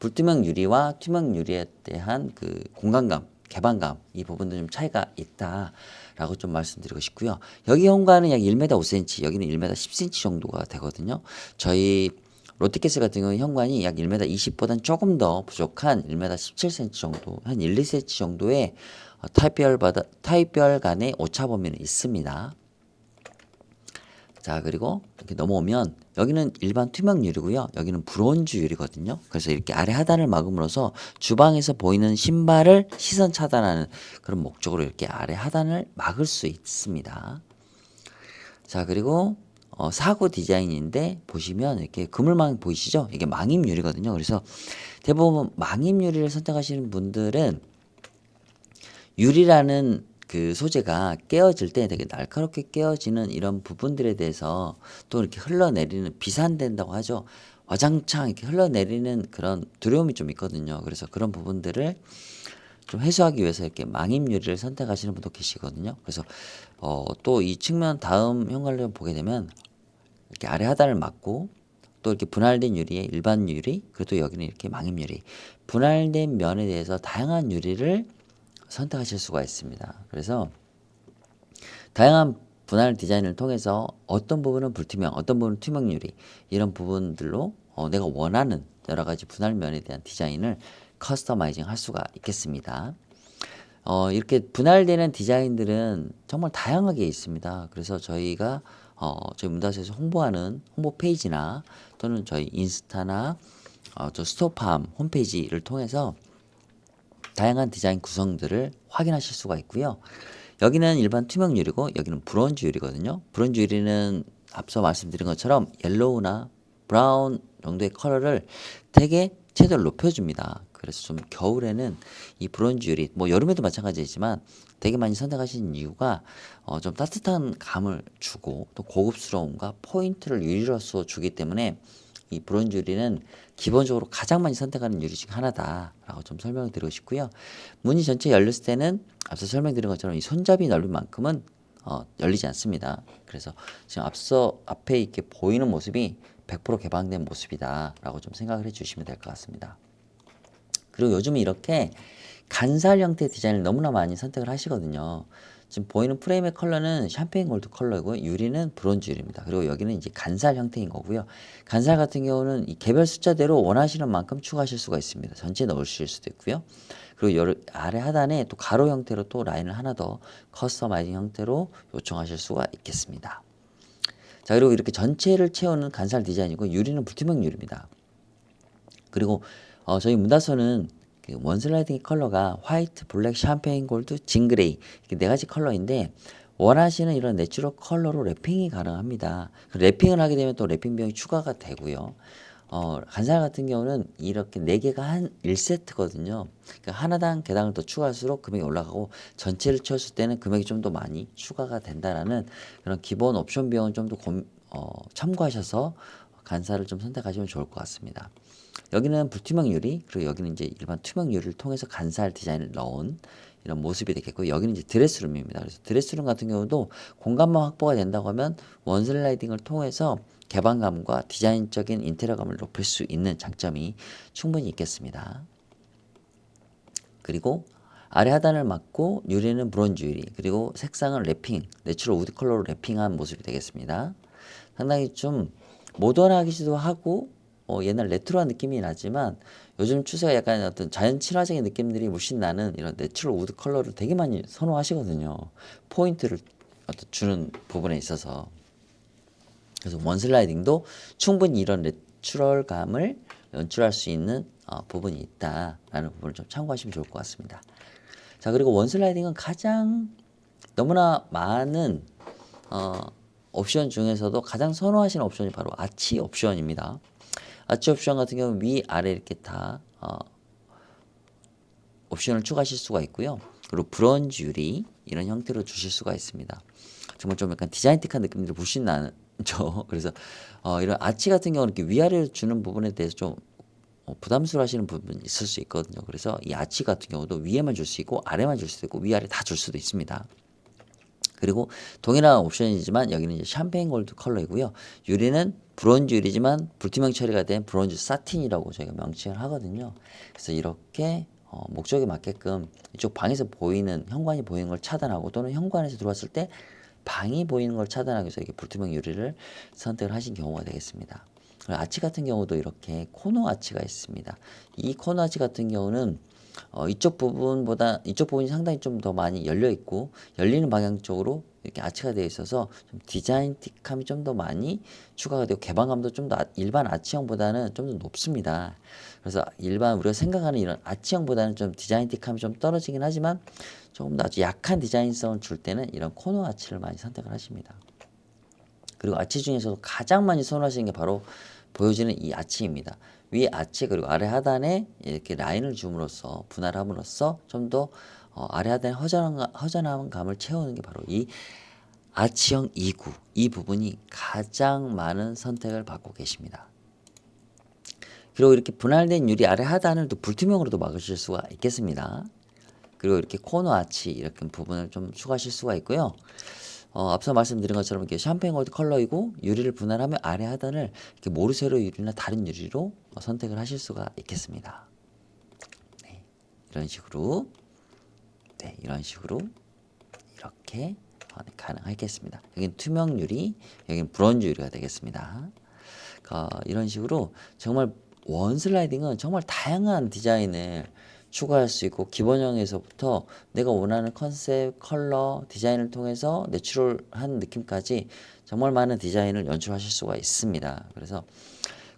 불투명 유리와 투명 유리에 대한 그 공간감, 개방감 이 부분도 좀 차이가 있다라고 좀 말씀드리고 싶고요. 여기 현관은 약 1m 5cm, 여기는 1m 10cm 정도가 되거든요. 저희 롯데캐슬 같은 경우는 현관이 약 1m 20보다는 조금 더 부족한 1m 17cm 정도, 한 1, 2cm 정도의 타입별 간의 오차 범위는 있습니다. 자, 그리고 이렇게 넘어오면 여기는 일반 투명 유리고요. 여기는 브론즈 유리거든요. 그래서 이렇게 아래 하단을 막음으로써 주방에서 보이는 신발을 시선 차단하는 그런 목적으로 이렇게 아래 하단을 막을 수 있습니다. 자, 그리고 사구 디자인인데 보시면 이렇게 그물망 보이시죠? 이게 망임 유리거든요. 그래서 대부분 망임 유리를 선택하시는 분들은 유리라는 그 소재가 깨어질 때 되게 날카롭게 깨어지는 이런 부분들에 대해서 또 이렇게 흘러내리는 비산된다고 하죠. 와장창 이렇게 흘러내리는 그런 두려움이 좀 있거든요. 그래서 그런 부분들을 좀 해소하기 위해서 이렇게 망임 유리를 선택하시는 분도 계시거든요. 그래서 또 이 측면 다음 현관을 보게 되면 이렇게 아래 하단을 막고 또 이렇게 분할된 유리에 일반 유리 그리고 또 여기는 이렇게 망임 유리 분할된 면에 대해서 다양한 유리를 선택하실 수가 있습니다. 그래서 다양한 분할 디자인을 통해서 어떤 부분은 불투명, 어떤 부분은 투명 유리 이런 부분들로 내가 원하는 여러 가지 분할면에 대한 디자인을 커스터마이징 할 수가 있겠습니다. 이렇게 분할되는 디자인들은 정말 다양하게 있습니다. 그래서 저희가 저희 문다스에서 홍보하는 홍보 페이지나 또는 저희 인스타나 저 스토팜 홈페이지를 통해서 다양한 디자인 구성들을 확인하실 수가 있고요. 여기는 일반 투명 유리고 여기는 브론즈 유리거든요. 브론즈 유리는 앞서 말씀드린 것처럼 옐로우나 브라운 정도의 컬러를 되게 채도를 높여줍니다. 그래서 좀 겨울에는 이 브론즈 유리, 뭐 여름에도 마찬가지지만 되게 많이 선택하시는 이유가 좀 따뜻한 감을 주고 또 고급스러움과 포인트를 유리로서 주기 때문에 이 브론즈 유리는 기본적으로 가장 많이 선택하는 유리 중 하나다라고 좀 설명을 드리고 싶고요. 문이 전체 열렸을 때는 앞서 설명드린 것처럼 이 손잡이 넓이만큼은 열리지 않습니다. 그래서 지금 앞서 앞에 이렇게 보이는 모습이 100% 개방된 모습이다라고 좀 생각을 해주시면 될 것 같습니다. 그리고 요즘은 이렇게 간살 형태 디자인을 너무나 많이 선택을 하시거든요. 지금 보이는 프레임의 컬러는 샴페인 골드 컬러이고 유리는 브론즈 유리입니다. 그리고 여기는 이제 간살 형태인 거고요. 간살 같은 경우는 이 개별 숫자대로 원하시는 만큼 추가하실 수가 있습니다. 전체 넣으실 수도 있고요. 그리고 아래 하단에 또 가로 형태로 또 라인을 하나 더 커스터마이징 형태로 요청하실 수가 있겠습니다. 자, 그리고 이렇게 전체를 채우는 간살 디자인이고 유리는 불투명 유리입니다. 그리고 저희 문다소는 그 원슬라이딩 컬러가 화이트, 블랙, 샴페인 골드, 징그레이 이렇게 네 가지 컬러인데 원하시는 이런 내추럴 컬러로 랩핑이 가능합니다. 랩핑을 하게 되면 또 랩핑 비용이 추가가 되고요. 간살 같은 경우는 이렇게 네 개가 한 1세트거든요. 그러니까 하나당 개당을 더 추가할수록 금액이 올라가고 전체를 채웠을 때는 금액이 좀 더 많이 추가가 된다라는 그런 기본 옵션 비용은 좀 더 참고하셔서 간살을 좀 선택하시면 좋을 것 같습니다. 여기는 불투명 유리 그리고 여기는 이제 일반 투명 유리를 통해서 간살 디자인을 넣은 이런 모습이 되겠고 여기는 이제 드레스룸입니다. 그래서 드레스룸 같은 경우도 공간만 확보가 된다고 하면 원슬라이딩을 통해서 개방감과 디자인적인 인테리어감을 높일 수 있는 장점이 충분히 있겠습니다. 그리고 아래 하단을 막고 유리는 브론즈 유리 그리고 색상은 랩핑 내추럴 우드 컬러로 랩핑한 모습이 되겠습니다. 상당히 좀 모던하기도 하고 옛날 레트로한 느낌이 나지만 요즘 추세가 약간 어떤 자연 친화적인 느낌들이 물씬 나는 이런 내추럴 우드 컬러를 되게 많이 선호하시거든요. 포인트를 주는 부분에 있어서. 그래서 원슬라이딩도 충분히 이런 내추럴감을 연출할 수 있는 부분이 있다라는 부분을 좀 참고하시면 좋을 것 같습니다. 자, 그리고 원슬라이딩은 가장 너무나 많은 옵션 중에서도 가장 선호하시는 옵션이 바로 아치 옵션입니다. 아치 옵션 같은 경우는 위아래 이렇게 다 옵션을 추가하실 수가 있고요. 그리고 브론즈 유리 이런 형태로 주실 수가 있습니다. 정말 좀 약간 디자인틱한 느낌들이 물씬 나죠. 그래서 이런 아치 같은 경우는 이렇게 위아래로 주는 부분에 대해서 좀 부담스러워하시는 부분이 있을 수 있거든요. 그래서 이 아치 같은 경우도 위에만 줄 수 있고 아래만 줄 수도 있고 위아래 다 줄 수도 있습니다. 그리고 동일한 옵션이지만 여기는 이제 샴페인 골드 컬러이고요. 유리는 브론즈 유리지만 불투명 처리가 된 브론즈 사틴이라고 저희가 명칭을 하거든요. 그래서 이렇게 목적에 맞게끔 이쪽 방에서 보이는 현관이 보이는 걸 차단하고 또는 현관에서 들어왔을 때 방이 보이는 걸 차단하기 위해서 이렇게 불투명 유리를 선택을 하신 경우가 되겠습니다. 아치 같은 경우도 이렇게 코너 아치가 있습니다. 이 코너 아치 같은 경우는 이쪽 부분이 상당히 좀 더 많이 열려 있고 열리는 방향 쪽으로 이렇게 아치가 되어 있어서 좀 디자인틱함이 좀 더 많이 추가가 되고 개방감도 좀 더 일반 아치형보다는 좀 더 높습니다. 그래서 일반 우리가 생각하는 이런 아치형보다는 좀 디자인틱함이 좀 떨어지긴 하지만 조금 더 아주 약한 디자인성을 줄 때는 이런 코너 아치를 많이 선택을 하십니다. 그리고 아치 중에서도 가장 많이 선호하시는 게 바로 보여지는 이 아치입니다. 위 아치 그리고 아래 하단에 이렇게 라인을 줌으로써 분할을 함으로써 좀 더 아래 하단의 허전한 감을 채우는 게 바로 이 아치형 2구 이 부분이 가장 많은 선택을 받고 계십니다. 그리고 이렇게 분할된 유리 아래 하단을 또 불투명으로도 막으실 수가 있겠습니다. 그리고 이렇게 코너 아치 이렇게 부분을 좀 추가하실 수가 있고요. 앞서 말씀드린 것처럼 이렇게 샴페인 골드 컬러이고 유리를 분할하면 아래 하단을 이렇게 모르쇠로 유리나 다른 유리로 선택을 하실 수가 있겠습니다. 네, 이런 식으로 이런 식으로 이렇게 가능하겠습니다. 여기는 투명 유리, 여기는 브론즈 유리가 되겠습니다. 이런 식으로 정말 원 슬라이딩은 정말 다양한 디자인을 추가할 수 있고 기본형에서부터 내가 원하는 컨셉, 컬러, 디자인을 통해서 내추럴한 느낌까지 정말 많은 디자인을 연출하실 수가 있습니다. 그래서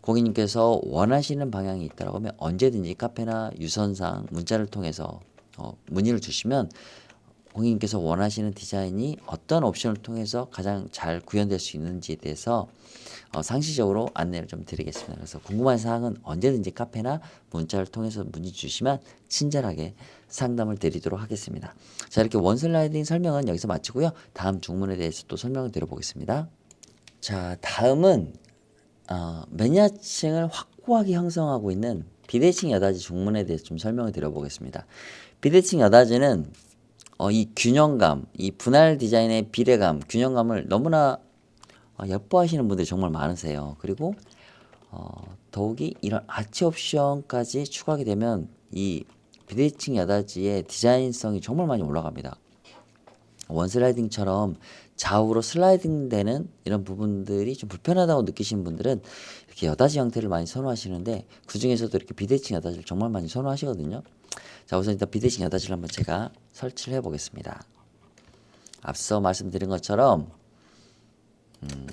고객님께서 원하시는 방향이 있다고 하면 언제든지 카페나 유선상 문자를 통해서 문의를 주시면 고객님께서 원하시는 디자인이 어떤 옵션을 통해서 가장 잘 구현될 수 있는지에 대해서 상시적으로 안내를 좀 드리겠습니다. 그래서 궁금한 사항은 언제든지 카페나 문자를 통해서 문의 주시면 친절하게 상담을 드리도록 하겠습니다. 자, 이렇게 원슬라이딩 설명은 여기서 마치고요. 다음 중문에 대해서 또 설명을 드려보겠습니다. 자, 다음은 매니아층을 확고하게 형성하고 있는 비대칭 여닫이 중문에 대해서 좀 설명을 드려보겠습니다. 비대칭 여닫이는 이 균형감, 이 분할 디자인의 비례감, 균형감을 너무나 예뻐하시는 분들이 정말 많으세요. 그리고 더욱이 이런 아치 옵션까지 추가하게 되면 이 비대칭 여닫이의 디자인성이 정말 많이 올라갑니다. 원슬라이딩처럼 좌우로 슬라이딩 되는 이런 부분들이 좀 불편하다고 느끼시는 분들은 이렇게 여닫이 형태를 많이 선호하시는데 그 중에서도 이렇게 비대칭 여닫이를 정말 많이 선호하시거든요. 자, 우선 일단 비대칭 여닫이를 한번 제가 설치를 해 보겠습니다. 앞서 말씀드린 것처럼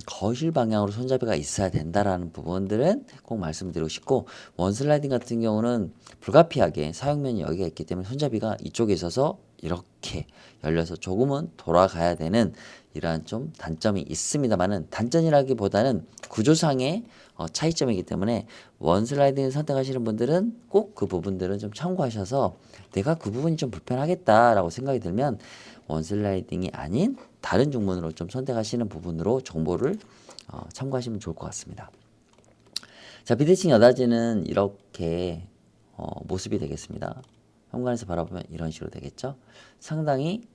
거실 방향으로 손잡이가 있어야 된다라는 부분들은 꼭 말씀드리고 싶고 원슬라이딩 같은 경우는 불가피하게 사용면이 여기가 있기 때문에 손잡이가 이쪽에 있어서 이렇게 열려서 조금은 돌아가야 되는 이러한 좀 단점이 있습니다만은 단점이라기보다는 구조상의 차이점이기 때문에 원슬라이딩을 선택하시는 분들은 꼭 그 부분들은 좀 참고하셔서 내가 그 부분이 좀 불편하겠다라고 생각이 들면 원슬라이딩이 아닌 다른 중문으로 좀 선택하시는 부분으로 정보를 참고하시면 좋을 것 같습니다. 자, 비대칭 여닫이는 이렇게 모습이 되겠습니다. 현관에서 바라보면 이런 식으로 되겠죠. 상당히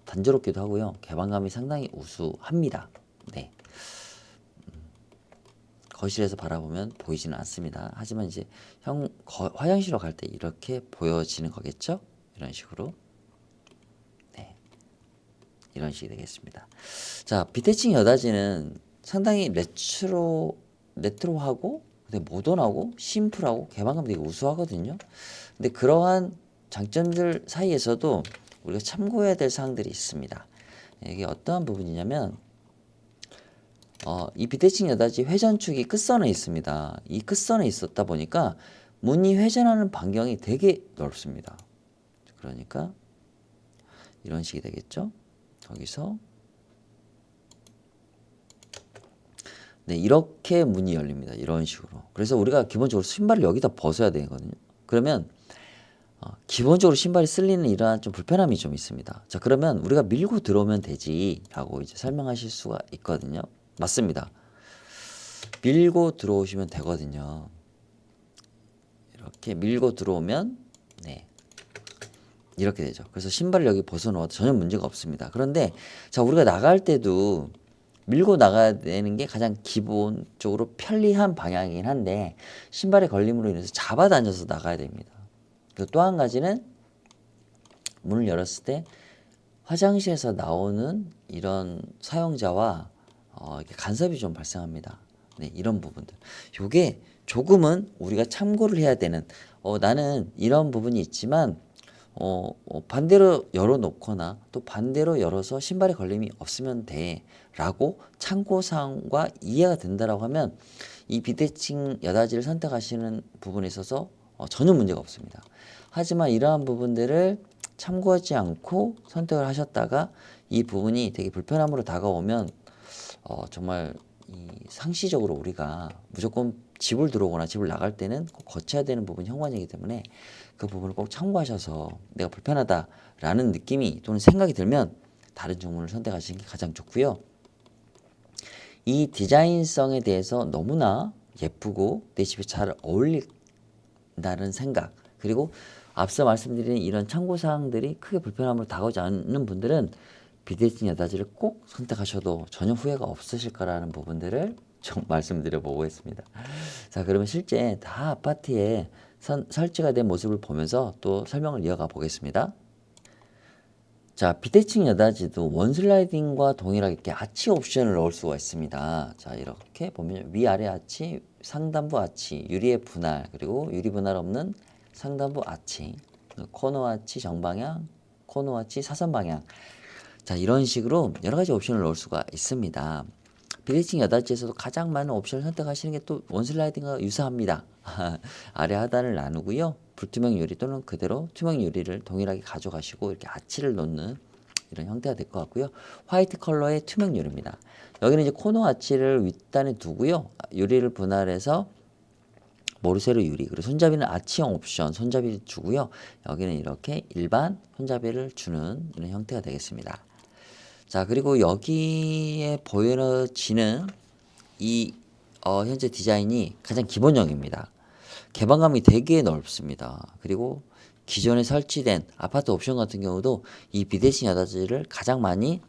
단조롭기도 하고요. 개방감이 상당히 우수합니다. 네. 거실에서 바라보면 보이지는 않습니다. 하지만 이제 화장실로 갈 때 이렇게 보여지는 거겠죠. 이런 식으로. 이런 식이 되겠습니다. 자, 비대칭 여닫이는 상당히 레트로하고 모던하고 심플하고 개방감 되게 우수하거든요. 근데 그러한 장점들 사이에서도 우리가 참고해야 될 사항들이 있습니다. 이게 어떠한 부분이냐면 이 비대칭 여닫이 회전축이 끝선에 있습니다. 이 끝선에 있었다 보니까 문이 회전하는 반경이 되게 넓습니다. 그러니까 이런 식이 되겠죠. 거기서 네, 이렇게 문이 열립니다. 이런 식으로. 그래서 우리가 기본적으로 신발을 여기다 벗어야 되거든요. 그러면 기본적으로 신발이 쓸리는 이러한 좀 불편함이 좀 있습니다. 자, 그러면 우리가 밀고 들어오면 되지라고 이제 설명하실 수가 있거든요. 맞습니다. 밀고 들어오시면 되거든요. 이렇게 밀고 들어오면 네, 이렇게 되죠. 그래서 신발을 여기 벗어놓아도 전혀 문제가 없습니다. 그런데 자, 우리가 나갈 때도 밀고 나가야 되는 게 가장 기본적으로 편리한 방향이긴 한데 신발의 걸림으로 인해서 잡아다녀서 나가야 됩니다. 그리고 또 한 가지는 문을 열었을 때 화장실에서 나오는 이런 사용자와 이렇게 간섭이 좀 발생합니다. 네, 이런 부분들. 요게 조금은 우리가 참고를 해야 되는 나는 이런 부분이 있지만 반대로 열어놓거나 또 반대로 열어서 신발에 걸림이 없으면 돼 라고 참고사항과 이해가 된다라고 하면 이 비대칭 여닫이를 선택하시는 부분에 있어서 전혀 문제가 없습니다. 하지만 이러한 부분들을 참고하지 않고 선택을 하셨다가 이 부분이 되게 불편함으로 다가오면 정말 이 상시적으로 우리가 무조건 집을 들어오거나 집을 나갈 때는 꼭 거쳐야 되는 부분이 현관이기 때문에 그 부분을 꼭 참고하셔서 내가 불편하다라는 느낌이 또는 생각이 들면 다른 종문을 선택하시는 게 가장 좋고요. 이 디자인성에 대해서 너무나 예쁘고 내 집에 잘 어울린다는 생각, 그리고 앞서 말씀드린 이런 참고사항들이 크게 불편함으로 다가오지 않는 분들은 비대칭 여닫이를 꼭 선택하셔도 전혀 후회가 없으실 거라는 부분들을 좀 말씀드려 보겠습니다. 자, 그러면 실제 다 아파트에 설치가 된 모습을 보면서 또 설명을 이어가 보겠습니다. 자, 비대칭 여닫이도 원슬라이딩과 동일하게 이렇게 아치 옵션을 넣을 수가 있습니다. 자, 이렇게 보면 위아래 아치, 상단부 아치, 유리의 분할, 그리고 유리 분할 없는 상단부 아치, 코너 아치 정방향, 코너 아치 사선 방향. 자, 이런 식으로 여러 가지 옵션을 넣을 수가 있습니다. 비대칭 여닫이에서도 가장 많은 옵션을 선택하시는 게 또 원슬라이딩과 유사합니다. 아래 하단을 나누고요. 불투명 유리 또는 그대로 투명 유리를 동일하게 가져가시고 이렇게 아치를 놓는 이런 형태가 될 것 같고요. 화이트 컬러의 투명 유리입니다. 여기는 이제 코너 아치를 윗단에 두고요. 유리를 분할해서 모르쇠로 유리, 그리고 손잡이는 아치형 옵션 손잡이를 주고요. 여기는 이렇게 일반 손잡이를 주는 이런 형태가 되겠습니다. 자, 그리고 여기에 보여지는 이 현재 디자인이 가장 기본형입니다. 개방감이 되게 넓습니다. 그리고 기존에 설치된 아파트 옵션 같은 경우도 이 비대칭 여닫이를 가장 많이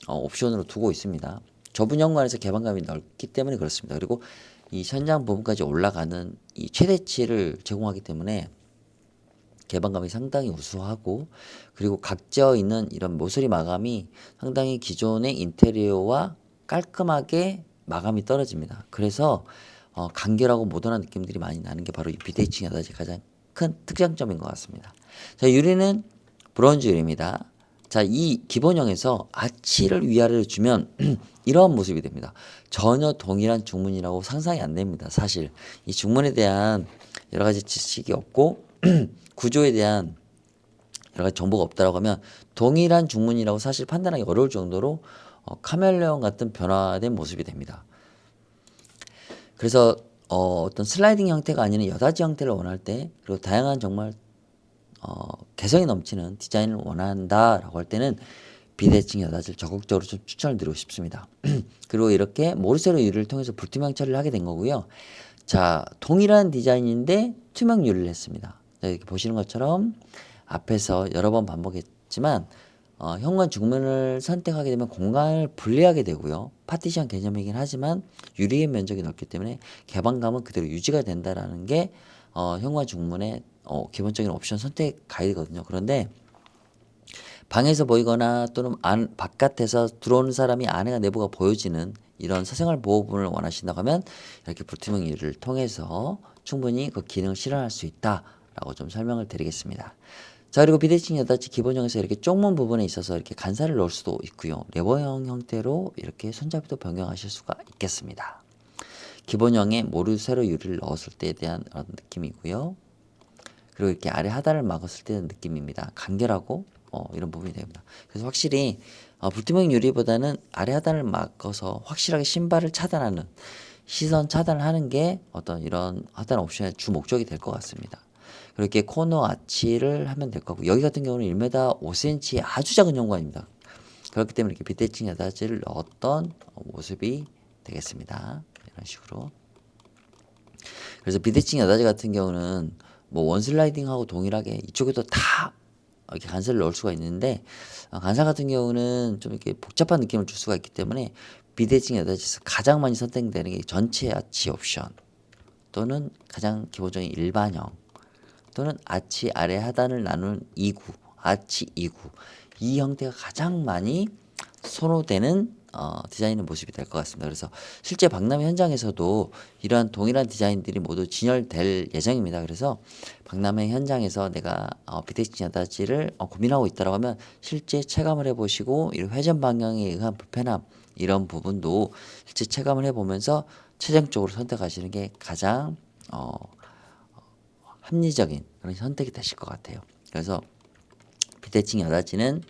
옵션으로 두고 있습니다. 좁은 현관에서 개방감이 넓기 때문에 그렇습니다. 그리고 이 천장 부분까지 올라가는 이 최대치를 제공하기 때문에 개방감이 상당히 우수하고, 그리고 각져 있는 이런 모서리 마감이 상당히 기존의 인테리어와 깔끔하게 마감이 떨어집니다. 그래서 간결하고 모던한 느낌들이 많이 나는 게 바로 이 비대칭 여닫이 가장 큰 특장점인 것 같습니다. 자, 유리는 브론즈 유리입니다. 자, 이 기본형에서 아치를 위아래로 주면 이러한 모습이 됩니다. 전혀 동일한 중문이라고 상상이 안 됩니다. 사실 이 중문에 대한 여러 가지 지식이 없고 구조에 대한 여러 가지 정보가 없다라고 하면 동일한 중문이라고 사실 판단하기 어려울 정도로 카멜레온 같은 변화된 모습이 됩니다. 그래서 어떤 슬라이딩 형태가 아닌 여닫이 형태를 원할 때, 그리고 다양한 정말 개성이 넘치는 디자인을 원한다라고 할 때는 비대칭 여닫이를 적극적으로 좀 추천을 드리고 싶습니다. 그리고 이렇게 모르쇠로 유리를 통해서 불투명 처리를 하게 된 거고요. 자, 동일한 디자인인데 투명 유리를 했습니다. 자, 이렇게 보시는 것처럼 앞에서 여러 번 반복했지만 현관 중문을 선택하게 되면 공간을 분리하게 되고요. 파티션 개념이긴 하지만 유리의 면적이 넓기 때문에 개방감은 그대로 유지가 된다라는 게 현관 중문의 기본적인 옵션 선택 가이드거든요. 그런데 방에서 보이거나 또는 바깥에서 들어오는 사람이 안에가 내부가 보여지는 이런 사생활 보호분을 원하신다고 하면 이렇게 불투명 유리를 통해서 충분히 그 기능을 실현할 수 있다라고 좀 설명을 드리겠습니다. 자, 그리고 비대칭 여닫이 기본형에서 이렇게 쪽문 부분에 있어서 이렇게 간살을 넣을 수도 있고요. 레버형 형태로 이렇게 손잡이도 변경하실 수가 있겠습니다. 기본형에 모르쇠로 유리를 넣었을 때에 대한 느낌이고요. 그리고 이렇게 아래 하단을 막았을 때의 느낌입니다. 간결하고 이런 부분이 됩니다. 그래서 확실히 불투명 유리보다는 아래 하단을 막아서 확실하게 신발을 차단하는 시선 차단을 하는 게 어떤 이런 하단 옵션의 주 목적이 될 것 같습니다. 그렇게 코너 아치를 하면 될 거고 여기 같은 경우는 1m 5cm의 아주 작은 현관입니다. 그렇기 때문에 이렇게 비대칭 여닫이를 넣었던 모습이 되겠습니다. 이런 식으로. 그래서 비대칭 여닫이 같은 경우는 뭐 원슬라이딩하고 동일하게 이쪽에도 다 이렇게 간섭을 넣을 수가 있는데 간섭 같은 경우는 좀 이렇게 복잡한 느낌을 줄 수가 있기 때문에 비대칭 여닫이에서 가장 많이 선택되는 게 전체 아치 옵션 또는 가장 기본적인 일반형 또는 아치 아래 하단을 나눈 2구, 아치 2구 이 형태가 가장 많이 선호되는 디자인의 모습이 될 것 같습니다. 그래서 실제 박람회 현장에서도 이러한 동일한 디자인들이 모두 진열될 예정입니다. 그래서 박람회 현장에서 내가 비대칭 여닫이를 고민하고 있다고 하면 실제 체감을 해보시고 이런 회전 방향에 의한 불편함 이런 부분도 실제 체감을 해보면서 최종적으로 선택하시는 게 가장 합리적인 그런 선택이 되실 것 같아요. 그래서 비대칭 여닫이는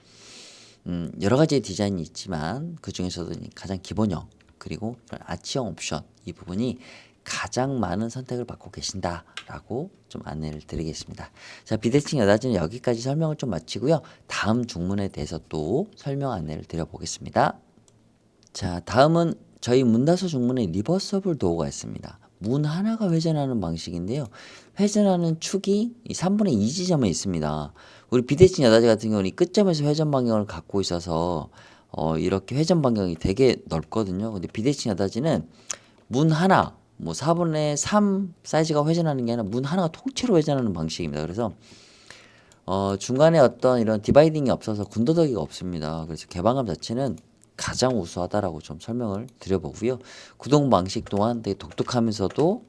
여러 가지 디자인이 있지만 그 중에서도 가장 기본형 그리고 아치형 옵션 이 부분이 가장 많은 선택을 받고 계신다라고 좀 안내를 드리겠습니다. 자, 비대칭 여닫이는 여기까지 설명을 좀 마치고요. 다음 중문에 대해서 또 설명 안내를 드려보겠습니다. 자, 다음은 저희 문다소 중문에 리버서블 도어가 있습니다. 문 하나가 회전하는 방식인데요. 회전하는 축이 이 3분의 2 지점에 있습니다. 우리 비대칭 여닫이 같은 경우는 이 끝점에서 회전 방향을 갖고 있어서 이렇게 회전 방향이 되게 넓거든요. 근데 비대칭 여닫이는 문 하나, 뭐 4분의 3 사이즈가 회전하는 게 아니라 문 하나가 통째로 회전하는 방식입니다. 그래서 중간에 어떤 이런 디바이딩이 없어서 군더더기가 없습니다. 그래서 개방감 자체는 가장 우수하다라고 좀 설명을 드려보고요. 구동 방식 또한 되게 독특하면서도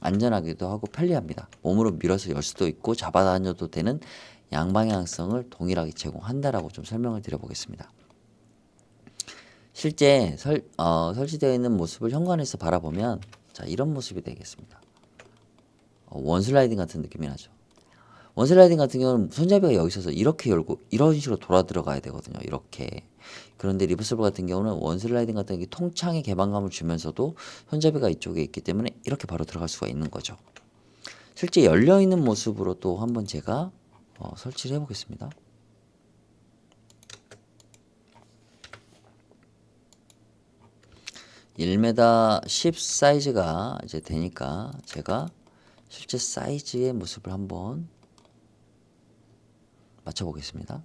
안전하기도 하고 편리합니다. 몸으로 밀어서 열 수도 있고 잡아 다녀도 되는 양방향성을 동일하게 제공한다라고 좀 설명을 드려보겠습니다. 실제 설치되어 있는 모습을 현관에서 바라보면 자, 이런 모습이 되겠습니다. 원슬라이딩 같은 느낌이 나죠. 원슬라이딩 같은 경우는 손잡이가 여기 있어서 이렇게 열고 이런 식으로 돌아 들어가야 되거든요. 이렇게. 그런데 리버서블 같은 경우는 원슬라이딩 같은 게 통창의 개방감을 주면서도 손잡이가 이쪽에 있기 때문에 이렇게 바로 들어갈 수가 있는 거죠. 실제 열려있는 모습으로 또 한번 제가 설치를 해보겠습니다. (1m 10) 사이즈가 이제 되니까 제가 실제 사이즈의 모습을 한번 맞춰보겠습니다.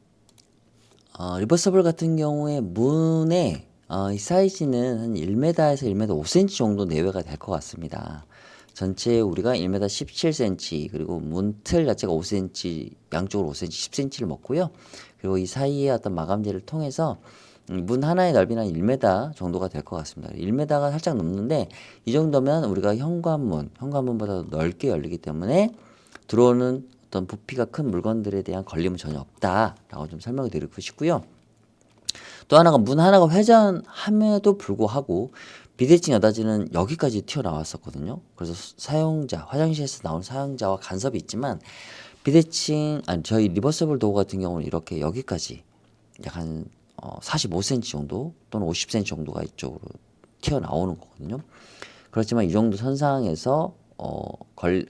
리버서블 같은 경우에 문의 이 사이즈는 한 1m에서 1m 5cm 정도 내외가 될 것 같습니다. 전체 우리가 1m 17cm 그리고 문 틀 자체가 5cm 양쪽으로 5cm 10cm를 먹고요. 그리고 이 사이에 어떤 마감재를 통해서 문 하나의 넓이는 1m 정도가 될 것 같습니다. 1m가 살짝 넘는데 이 정도면 우리가 현관문보다 넓게 열리기 때문에 들어오는 어떤 부피가 큰 물건들에 대한 걸림은 전혀 없다라고 좀 설명을 드리고 싶고요. 또 하나가 문 하나가 회전함에도 불구하고 비대칭 여닫이는 여기까지 튀어나왔었거든요. 그래서 사용자, 화장실에서 나온 사용자와 간섭이 있지만 저희 리버서블 도어 같은 경우는 이렇게 여기까지 약간 45cm 정도 또는 50cm 정도가 이쪽으로 튀어나오는 거거든요. 그렇지만 이 정도 선상에서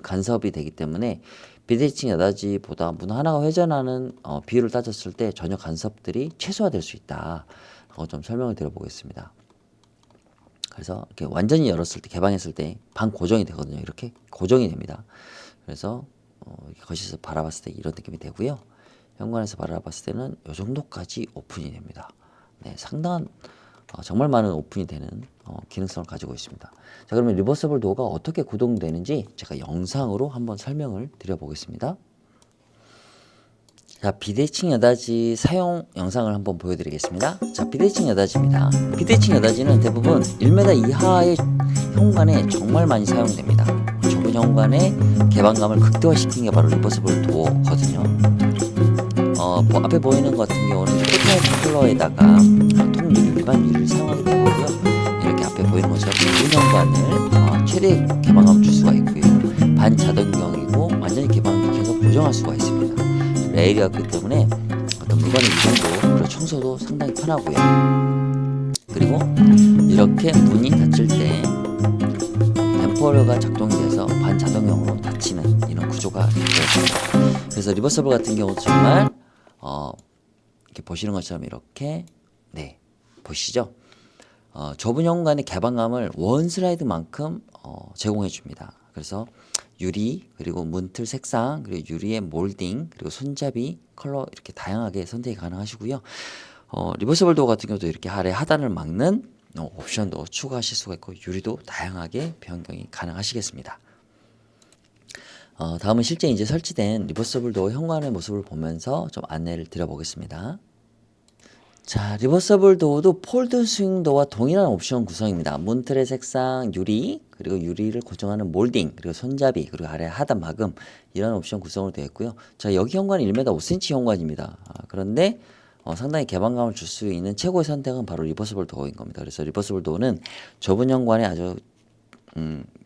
간섭이 되기 때문에 비대칭 여닫이보다 문 하나가 회전하는 비율을 따졌을 때 전혀 간섭들이 최소화될 수 있다라고 좀 설명을 드려보겠습니다. 그래서 이렇게 완전히 열었을 때 개방했을 때 반 고정이 되거든요. 이렇게 고정이 됩니다. 그래서 거실에서 바라봤을 때 이런 느낌이 되고요. 현관에서 바라봤을 때는 이 정도까지 오픈이 됩니다. 네, 상당한 정말 많은 오픈이 되는 기능성을 가지고 있습니다. 자, 그러면 리버서블 도어가 어떻게 구동되는지 제가 영상으로 한번 설명을 드려보겠습니다. 자, 비대칭 여닫이 사용 영상을 한번 보여드리겠습니다. 자, 비대칭 여닫이입니다. 비대칭 여닫이는 대부분 1m 이하의 현관에 정말 많이 사용됩니다. 좁은 현관의 개방감을 극대화시키는 게 바로 리버서블 도어거든요. 앞에 보이는 것 같은 경우는 포트나이트 컬러에다가 통유리, 일반 유리를 사용하게 되고요. 이렇게 앞에 보이는 것처럼 문 현관을 최대 개방감을 줄 수가 있고요. 반자동형이고 완전히 개방시켜서 고정할 수가 있습니다. 레일이었기 때문에 번에 이 정도, 그리고 청소도 상당히 편하고요. 그리고 이렇게 문이 닫힐 때 댐퍼가 작동이 돼서 반자동형으로 닫히는 이런 구조가 되었습니다. 그래서 리버서블 같은 경우도 정말 이렇게 보시는 것처럼 이렇게 보시죠. 좁은 현관의 개방감을 원 슬라이드만큼 제공해 줍니다. 그래서 유리, 그리고 문틀 색상, 그리고 유리의 몰딩, 그리고 손잡이 컬러 이렇게 다양하게 선택이 가능하시고요. 리버서블 도어 같은 경우도 이렇게 아래 하단을 막는 옵션도 추가하실 수가 있고, 유리도 다양하게 변경이 가능하시겠습니다. 다음은 실제 이제 설치된 리버서블 도어 현관의 모습을 보면서 좀 안내를 드려보겠습니다. 자, 리버서블 도어도 폴드 스윙 도어와 동일한 옵션 구성입니다. 문틀의 색상, 유리, 그리고 유리를 고정하는 몰딩, 그리고 손잡이, 그리고 아래 하단 마금, 이런 옵션 구성으로 되어 있고요. 자, 여기 현관은 1m 5cm 현관입니다. 그런데 상당히 개방감을 줄 수 있는 최고의 선택은 바로 리버서블 도어인 겁니다. 그래서 리버서블 도어는 좁은 현관에 아주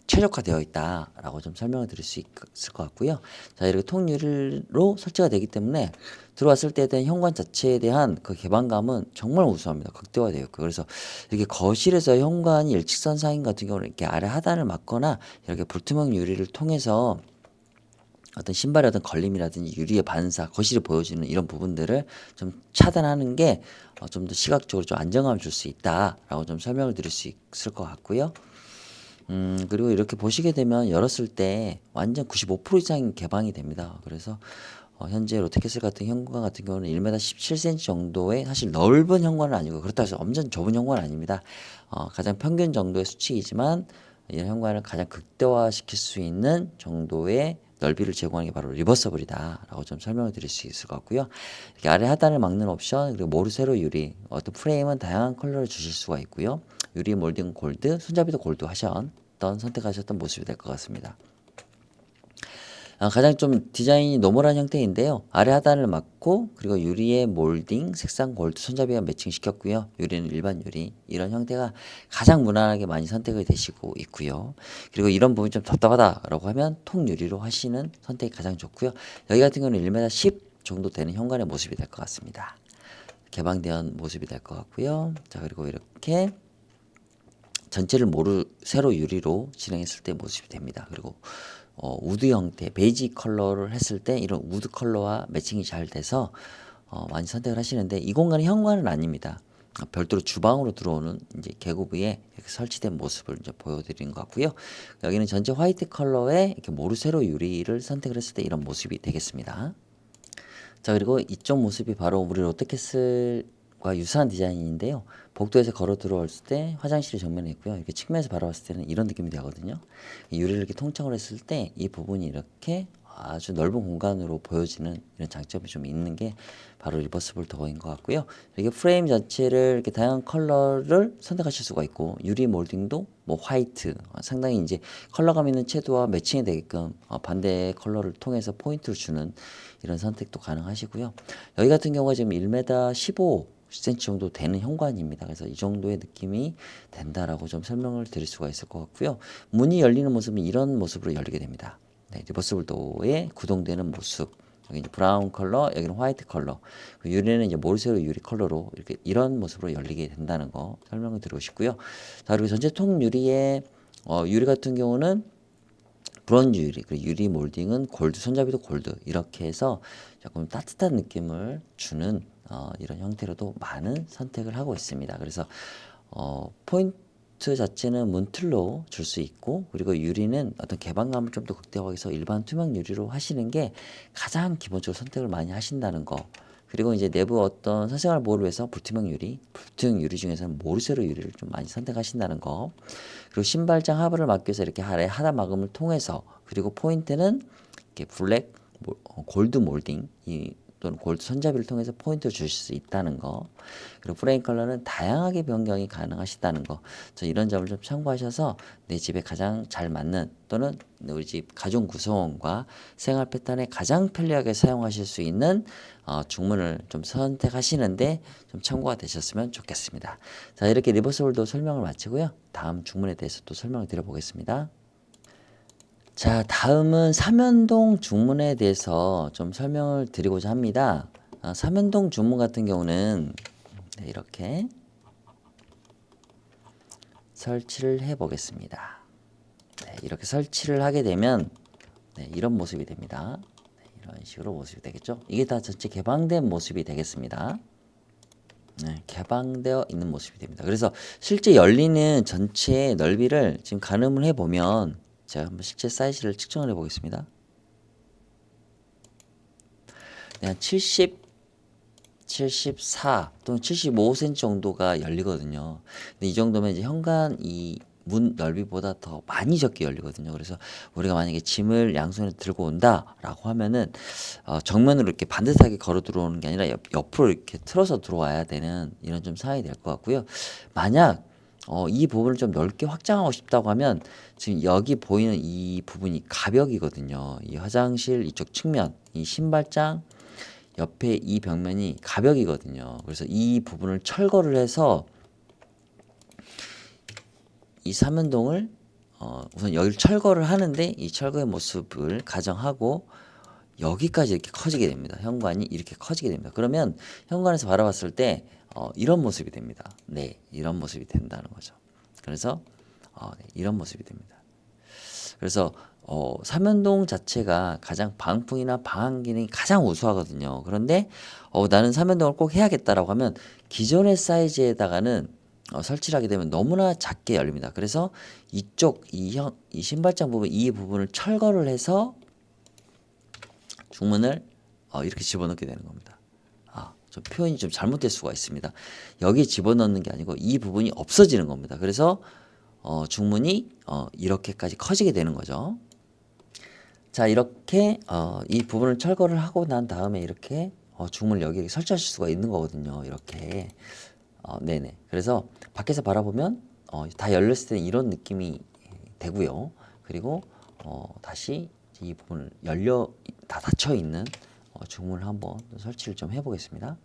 최적화되어 있다라고 좀 설명을 드릴 수 있을 것 같고요. 자, 이렇게 통유리로 설치가 되기 때문에 들어왔을 때에 대한 현관 자체에 대한 그 개방감은 정말 우수합니다. 극대화되어 있고, 그래서 이렇게 거실에서 현관이 일직선 상인 같은 경우는 이렇게 아래 하단을 막거나 이렇게 불투명 유리를 통해서 어떤 신발의 어떤 걸림이라든지 유리의 반사, 거실이 보여지는 이런 부분들을 좀 차단하는 게 좀 더 시각적으로 좀 안정감을 줄 수 있다라고 좀 설명을 드릴 수 있을 것 같고요. 그리고 이렇게 보시게 되면 열었을 때 완전 95% 이상 개방이 됩니다. 그래서 현재 롯데캐슬 같은 현관 같은 경우는 1m 17cm 정도의, 사실 넓은 현관은 아니고 그렇다고 해서 엄청 좁은 현관은 아닙니다. 가장 평균 정도의 수치이지만 이 현관을 가장 극대화시킬 수 있는 정도의 넓이를 제공하는 게 바로 리버서블이다라고 좀 설명을 드릴 수 있을 것 같고요. 이렇게 아래 하단을 막는 옵션, 그리고 모루 세로 유리, 어떤 프레임은 다양한 컬러를 주실 수가 있고요. 유리 몰딩 골드, 손잡이도 골드 선택하셨던 모습이 될 것 같습니다. 가장 좀 디자인이 노멀한 형태인데요. 아래 하단을 막고, 그리고 유리의 몰딩, 색상 골드 손잡이와 매칭시켰고요. 유리는 일반 유리. 이런 형태가 가장 무난하게 많이 선택이 되시고 있고요. 그리고 이런 부분이 좀 답답하다라고 하면 통유리로 하시는 선택이 가장 좋고요. 여기 같은 경우는 1m 10 정도 되는 현관의 모습이 될 것 같습니다. 개방된 모습이 될 것 같고요. 자, 그리고 이렇게 전체를 모루 세로 유리로 진행했을 때 모습이 됩니다. 그리고 우드 형태, 베이지 컬러를 했을 때 이런 우드 컬러와 매칭이 잘 돼서 많이 선택을 하시는데, 이 공간은 현관은 아닙니다. 별도로 주방으로 들어오는 이제 계곡 위에 이렇게 설치된 모습을 이제 보여드린 것 같고요. 여기는 전체 화이트 컬러에 이렇게 모루 세로 유리를 선택을 했을 때 이런 모습이 되겠습니다. 자, 그리고 이쪽 모습이 바로 우리 롯데캐슬과 유사한 디자인인데요. 복도에서 걸어 들어왔을 때 화장실이 정면에 있고요. 이렇게 측면에서 바라봤을 때는 이런 느낌이 되거든요. 유리를 이렇게 통창을 했을 때 이 부분이 이렇게 아주 넓은 공간으로 보여지는 이런 장점이 좀 있는 게 바로 리버스블 도어인 것 같고요. 이렇게 프레임 자체를 이렇게 다양한 컬러를 선택하실 수가 있고, 유리 몰딩도 뭐 화이트, 상당히 이제 컬러감 있는 채도와 매칭이 되게끔 반대 컬러를 통해서 포인트를 주는 이런 선택도 가능하시고요. 여기 같은 경우가 지금 1m 15cm 정도 되는 현관입니다. 그래서 이 정도의 느낌이 된다라고 좀 설명을 드릴 수가 있을 것 같고요. 문이 열리는 모습은 이런 모습으로 열리게 됩니다. 리버스블 도어에 구동되는 모습. 여기 이제 브라운 컬러, 여기는 화이트 컬러. 유리는 이제 모르세로 유리 컬러로 이렇게 이런 모습으로 열리게 된다는 거 설명을 드리고 싶고요. 자, 그리고 전체 통 유리의 유리 같은 경우는 브론즈 유리, 그리고 유리 몰딩은 골드, 손잡이도 골드, 이렇게 해서 조금 따뜻한 느낌을 주는 이런 형태로도 많은 선택을 하고 있습니다. 그래서 포인트 자체는 문틀로 줄 수 있고, 그리고 유리는 어떤 개방감을 좀 더 극대화해서 해서 일반 투명 유리로 하시는 게 가장 기본적으로 선택을 많이 하신다는 거. 그리고 이제 내부 어떤 사생활 보호를 위해서 불투명 유리 중에서는 모르쇠로 유리를 좀 많이 선택하신다는 거. 그리고 신발장 하부를 막기 위해서 이렇게 아래 하단 마감을 통해서, 그리고 포인트는 이렇게 블랙 골드 몰딩 또는 골드 손잡이를 통해서 포인트를 주실 수 있다는 거. 그리고 프레임 컬러는 다양하게 변경이 가능하시다는 거. 이런 점을 좀 참고하셔서 내 집에 가장 잘 맞는, 또는 우리 집 가족 구성원과 생활 패턴에 가장 편리하게 사용하실 수 있는 중문을 좀 선택하시는데 좀 참고가 되셨으면 좋겠습니다. 자, 이렇게 리버스홀도 설명을 마치고요. 다음 중문에 대해서 또 설명을 드려보겠습니다. 자, 다음은 삼연동 중문에 대해서 좀 설명을 드리고자 합니다. 삼연동 주문 같은 경우는 네, 이렇게 설치를 해 보겠습니다. 네, 이렇게 설치를 하게 되면 네, 이런 모습이 됩니다. 네, 이런 식으로 모습이 되겠죠. 이게 다 전체 개방된 모습이 되겠습니다. 네, 개방되어 있는 모습이 됩니다. 그래서 실제 열리는 전체 넓이를 지금 가늠을 해보면 제가 한번 실제 사이즈를 측정을 해보겠습니다. 네, 한 74 또는 75cm 정도가 열리거든요. 근데 이 정도면 이제 현관 이 문 넓이보다 더 많이 적게 열리거든요. 그래서 우리가 만약에 짐을 양손에 들고 온다라고 하면은 정면으로 이렇게 반듯하게 걸어 들어오는 게 아니라 옆으로 이렇게 틀어서 들어와야 되는 이런 좀 상황이 될 것 같고요. 만약 이 부분을 좀 넓게 확장하고 싶다고 하면 지금 여기 보이는 이 부분이 가벽이거든요. 이 화장실 이쪽 측면, 이 신발장 옆에 이 벽면이 가벽이거든요. 그래서 이 부분을 철거를 해서 이 삼연동을 우선 여기를 철거를 하는데 이 철거의 모습을 가정하고 여기까지 이렇게 커지게 됩니다. 현관이 이렇게 커지게 됩니다. 그러면 현관에서 바라봤을 때 이런 모습이 됩니다. 네, 이런 모습이 된다는 거죠. 그래서 네, 이런 모습이 됩니다. 그래서 삼연동 자체가 가장 방풍이나 방한 기능이 가장 우수하거든요. 그런데 나는 삼연동을 꼭 해야겠다라고 하면 기존의 사이즈에다가는 설치를 하게 되면 너무나 작게 열립니다. 그래서 이쪽 이 신발장 부분 이 부분을 철거를 해서 중문을 이렇게 집어넣게 되는 겁니다. 좀 표현이 좀 잘못될 수가 있습니다. 여기 집어넣는 게 아니고 이 부분이 없어지는 겁니다. 그래서 중문이 이렇게까지 커지게 되는 거죠. 자, 이렇게 이 부분을 철거를 하고 난 다음에 이렇게 중문을 여기에 설치하실 수가 있는 거거든요. 이렇게 네네. 그래서 밖에서 바라보면 다 열렸을 때 이런 느낌이 되고요. 그리고 다시 이 부분을 다 닫혀 있는 중문을 한번 설치를 좀 해보겠습니다.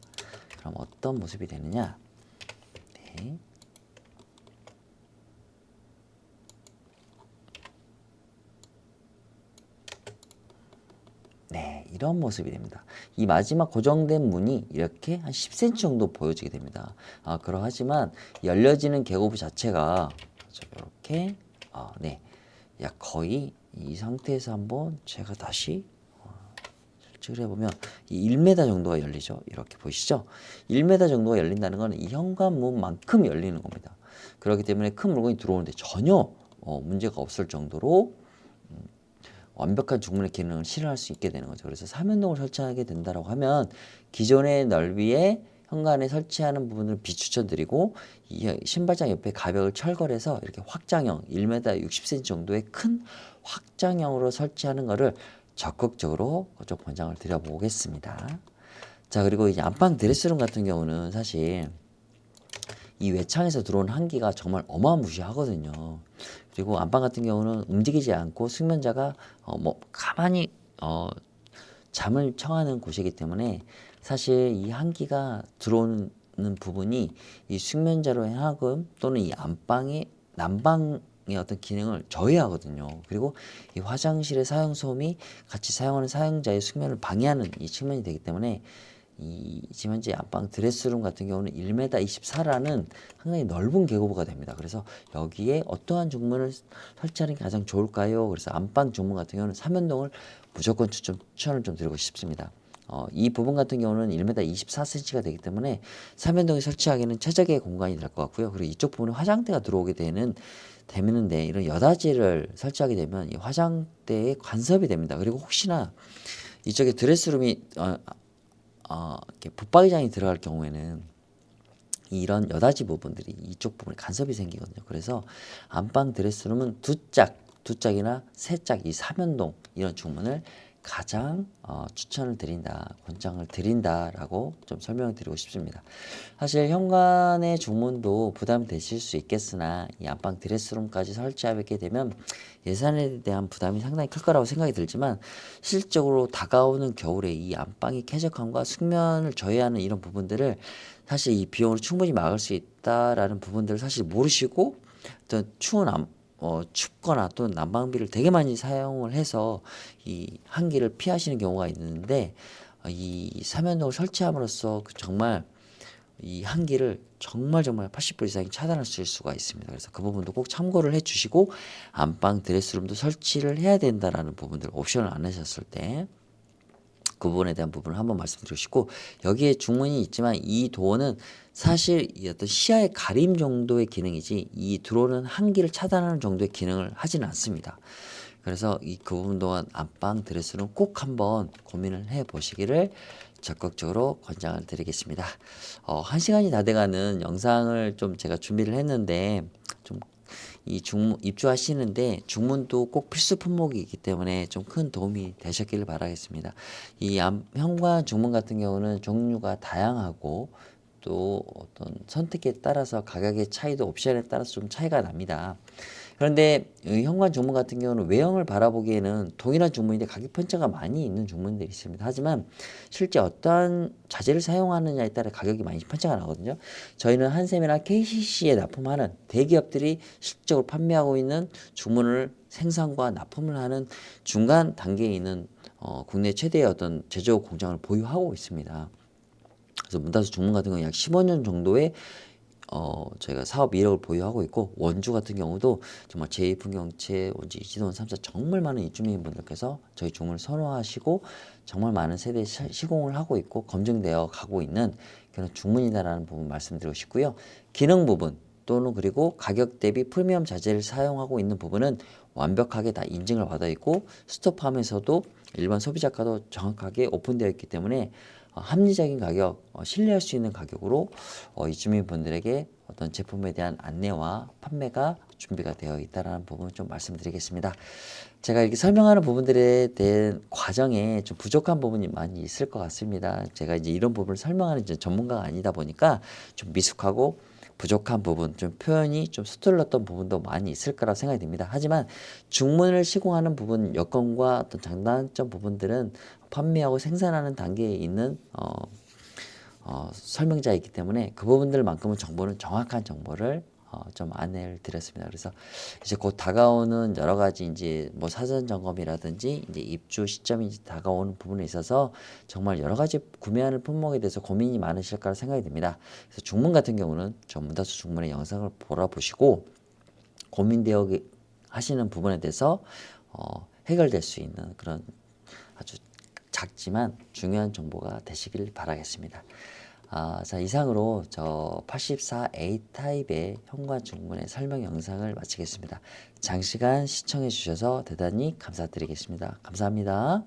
그럼 어떤 모습이 되느냐? 네. 네, 이런 모습이 됩니다. 이 마지막 고정된 문이 이렇게 한 10cm 정도 보여지게 됩니다. 그러하지만 열려지는 계고부 자체가 이렇게 네, 약 거의 이 상태에서 한번 제가 다시 설치를 해보면 이 1m 정도가 열리죠. 이렇게 보이시죠? 1m 정도가 열린다는 것은 이 현관문만큼 열리는 겁니다. 그렇기 때문에 큰 물건이 들어오는데 전혀 문제가 없을 정도로 완벽한 중문의 기능을 실현할 수 있게 되는 거죠. 그래서 삼연동을 설치하게 된다라고 하면 기존의 넓이에 현관에 설치하는 부분을 비추천드리고 이 신발장 옆에 가벽을 철거해서 이렇게 확장형 1m 60cm 정도의 큰 확장형으로 설치하는 것을 적극적으로 좀 권장을 드려보겠습니다. 자, 그리고 이제 안방 드레스룸 같은 경우는 사실 이 외창에서 들어오는 한기가 정말 어마무시하거든요. 그리고 안방 같은 경우는 움직이지 않고 숙면자가 뭐 가만히 잠을 청하는 곳이기 때문에 사실 이 한기가 들어오는 부분이 이 숙면자로 하여금 또는 이 안방의 난방의 어떤 기능을 저해하거든요. 그리고 이 화장실의 사용 소음이 같이 사용하는 사용자의 숙면을 방해하는 이 측면이 되기 때문에 지금 현재 안방 드레스룸 같은 경우는 1m 24라는 상당히 넓은 계고부가 됩니다. 그래서 여기에 어떠한 중문을 설치하는 게 가장 좋을까요? 그래서 안방 중문 같은 경우는 삼연동을 무조건 추천을 좀 드리고 싶습니다. 이 부분 같은 경우는 1m 24cm가 되기 때문에 삼연동에 설치하기는 최적의 공간이 될 것 같고요. 그리고 이쪽 부분에 화장대가 들어오게 되는데 이런 여닫이를 설치하게 되면 이 화장대에 간섭이 됩니다. 그리고 혹시나 이쪽에 드레스룸이 이렇게 붙박이장이 들어갈 경우에는 이런 여닫이 부분들이 이쪽 부분에 간섭이 생기거든요. 그래서 안방 드레스룸은 두 짝이나 세 짝, 이 삼연동 이런 중문을 가장 추천을 드린다, 권장을 드린다라고 좀 설명을 드리고 싶습니다. 사실 현관의 중문도 부담이 되실 수 있겠으나 이 안방 드레스룸까지 설치하게 되면 예산에 대한 부담이 상당히 클 거라고 생각이 들지만 실질적으로 다가오는 겨울에 이 안방의 쾌적함과 숙면을 저해하는 이런 부분들을 사실 이 비용으로 충분히 막을 수 있다라는 부분들을 사실 모르시고 또 춥거나 또 난방비를 되게 많이 사용을 해서 이 한기를 피하시는 경우가 있는데 이 삼연동을 설치함으로써 정말 이 한기를 정말 80% 이상이 차단할 수가 있습니다. 그래서 그 부분도 꼭 참고를 해주시고 안방 드레스룸도 설치를 해야 된다라는 부분들 옵션을 안 하셨을 때 그 부분에 대한 부분을 한번 말씀드리시고 여기에 중문이 있지만 이 도어는 사실 이 어떤 시야의 가림 정도의 기능이지 이 들어오는 한기를 차단하는 정도의 기능을 하지는 않습니다. 그래서 그 부분 동안 안방 드레스룸 꼭 한번 고민을 해 보시기를 적극적으로 권장을 드리겠습니다. 1시간이 다 돼가는 영상을 좀 제가 준비를 했는데 좀 이 입주하시는데 중문도 꼭 필수 품목이기 때문에 좀 큰 도움이 되셨기를 바라겠습니다. 이 현관 중문 같은 경우는 종류가 다양하고 또 어떤 선택에 따라서 가격의 차이도 옵션에 따라서 좀 차이가 납니다. 그런데 이 현관 중문 같은 경우는 외형을 바라보기에는 동일한 중문인데 가격 편차가 많이 있는 중문들이 있습니다. 하지만 실제 어떠한 자재를 사용하느냐에 따라 가격이 많이 편차가 나거든요. 저희는 한샘이나 KCC에 납품하는 대기업들이 실적으로 판매하고 있는 중문을 생산과 납품을 하는 중간 단계에 있는 국내 최대의 어떤 제조 공장을 보유하고 있습니다. 그래서 문다수 중문 같은 경우 약 15년 정도의 저희가 사업 이력을 보유하고 있고 원주 같은 경우도 정말 제2풍경채, 원주 이지도원 3사 정말 많은 입주민분들께서 저희 중문을 선호하시고 정말 많은 세대 시공을 하고 있고 검증되어 가고 있는 그런 중문이다라는 부분 말씀드리고 싶고요. 기능 부분 또는 그리고 가격 대비 프리미엄 자재를 사용하고 있는 부분은 완벽하게 다 인증을 받아 있고 스톱하면서도 일반 소비자가도 정확하게 오픈되어 있기 때문에 합리적인 가격, 신뢰할 수 있는 가격으로 입주민분들에게 어떤 제품에 대한 안내와 판매가 준비가 되어 있다는 부분을 좀 말씀드리겠습니다. 제가 이렇게 설명하는 부분들에 대한 과정에 좀 부족한 부분이 많이 있을 것 같습니다. 제가 이제 이런 부분을 설명하는 전문가가 아니다 보니까 좀 미숙하고 부족한 부분, 좀 표현이 좀 서툴렀던 부분도 많이 있을 거라 생각이 듭니다. 하지만 중문을 시공하는 부분, 여건과 어떤 장단점 부분들은 판매하고 생산하는 단계에 있는 설명자이기 때문에 그 부분들만큼은 정보는 정확한 정보를 좀 안내를 드렸습니다. 그래서 이제 곧 다가오는 여러 가지 이제 뭐 사전 점검이라든지 이제 입주 시점이 다가오는 부분에 있어서 정말 여러 가지 구매하는 품목에 대해서 고민이 많으실 거라 생각이 듭니다. 그래서 중문 같은 경우는 문다수 중문의 영상을 보시고 고민되어 하시는 부분에 대해서 해결될 수 있는 그런 아주 작지만 중요한 정보가 되시길 바라겠습니다. 자, 이상으로 저 84A 타입의 현관 중문의 설명 영상을 마치겠습니다. 장시간 시청해 주셔서 대단히 감사드리겠습니다. 감사합니다.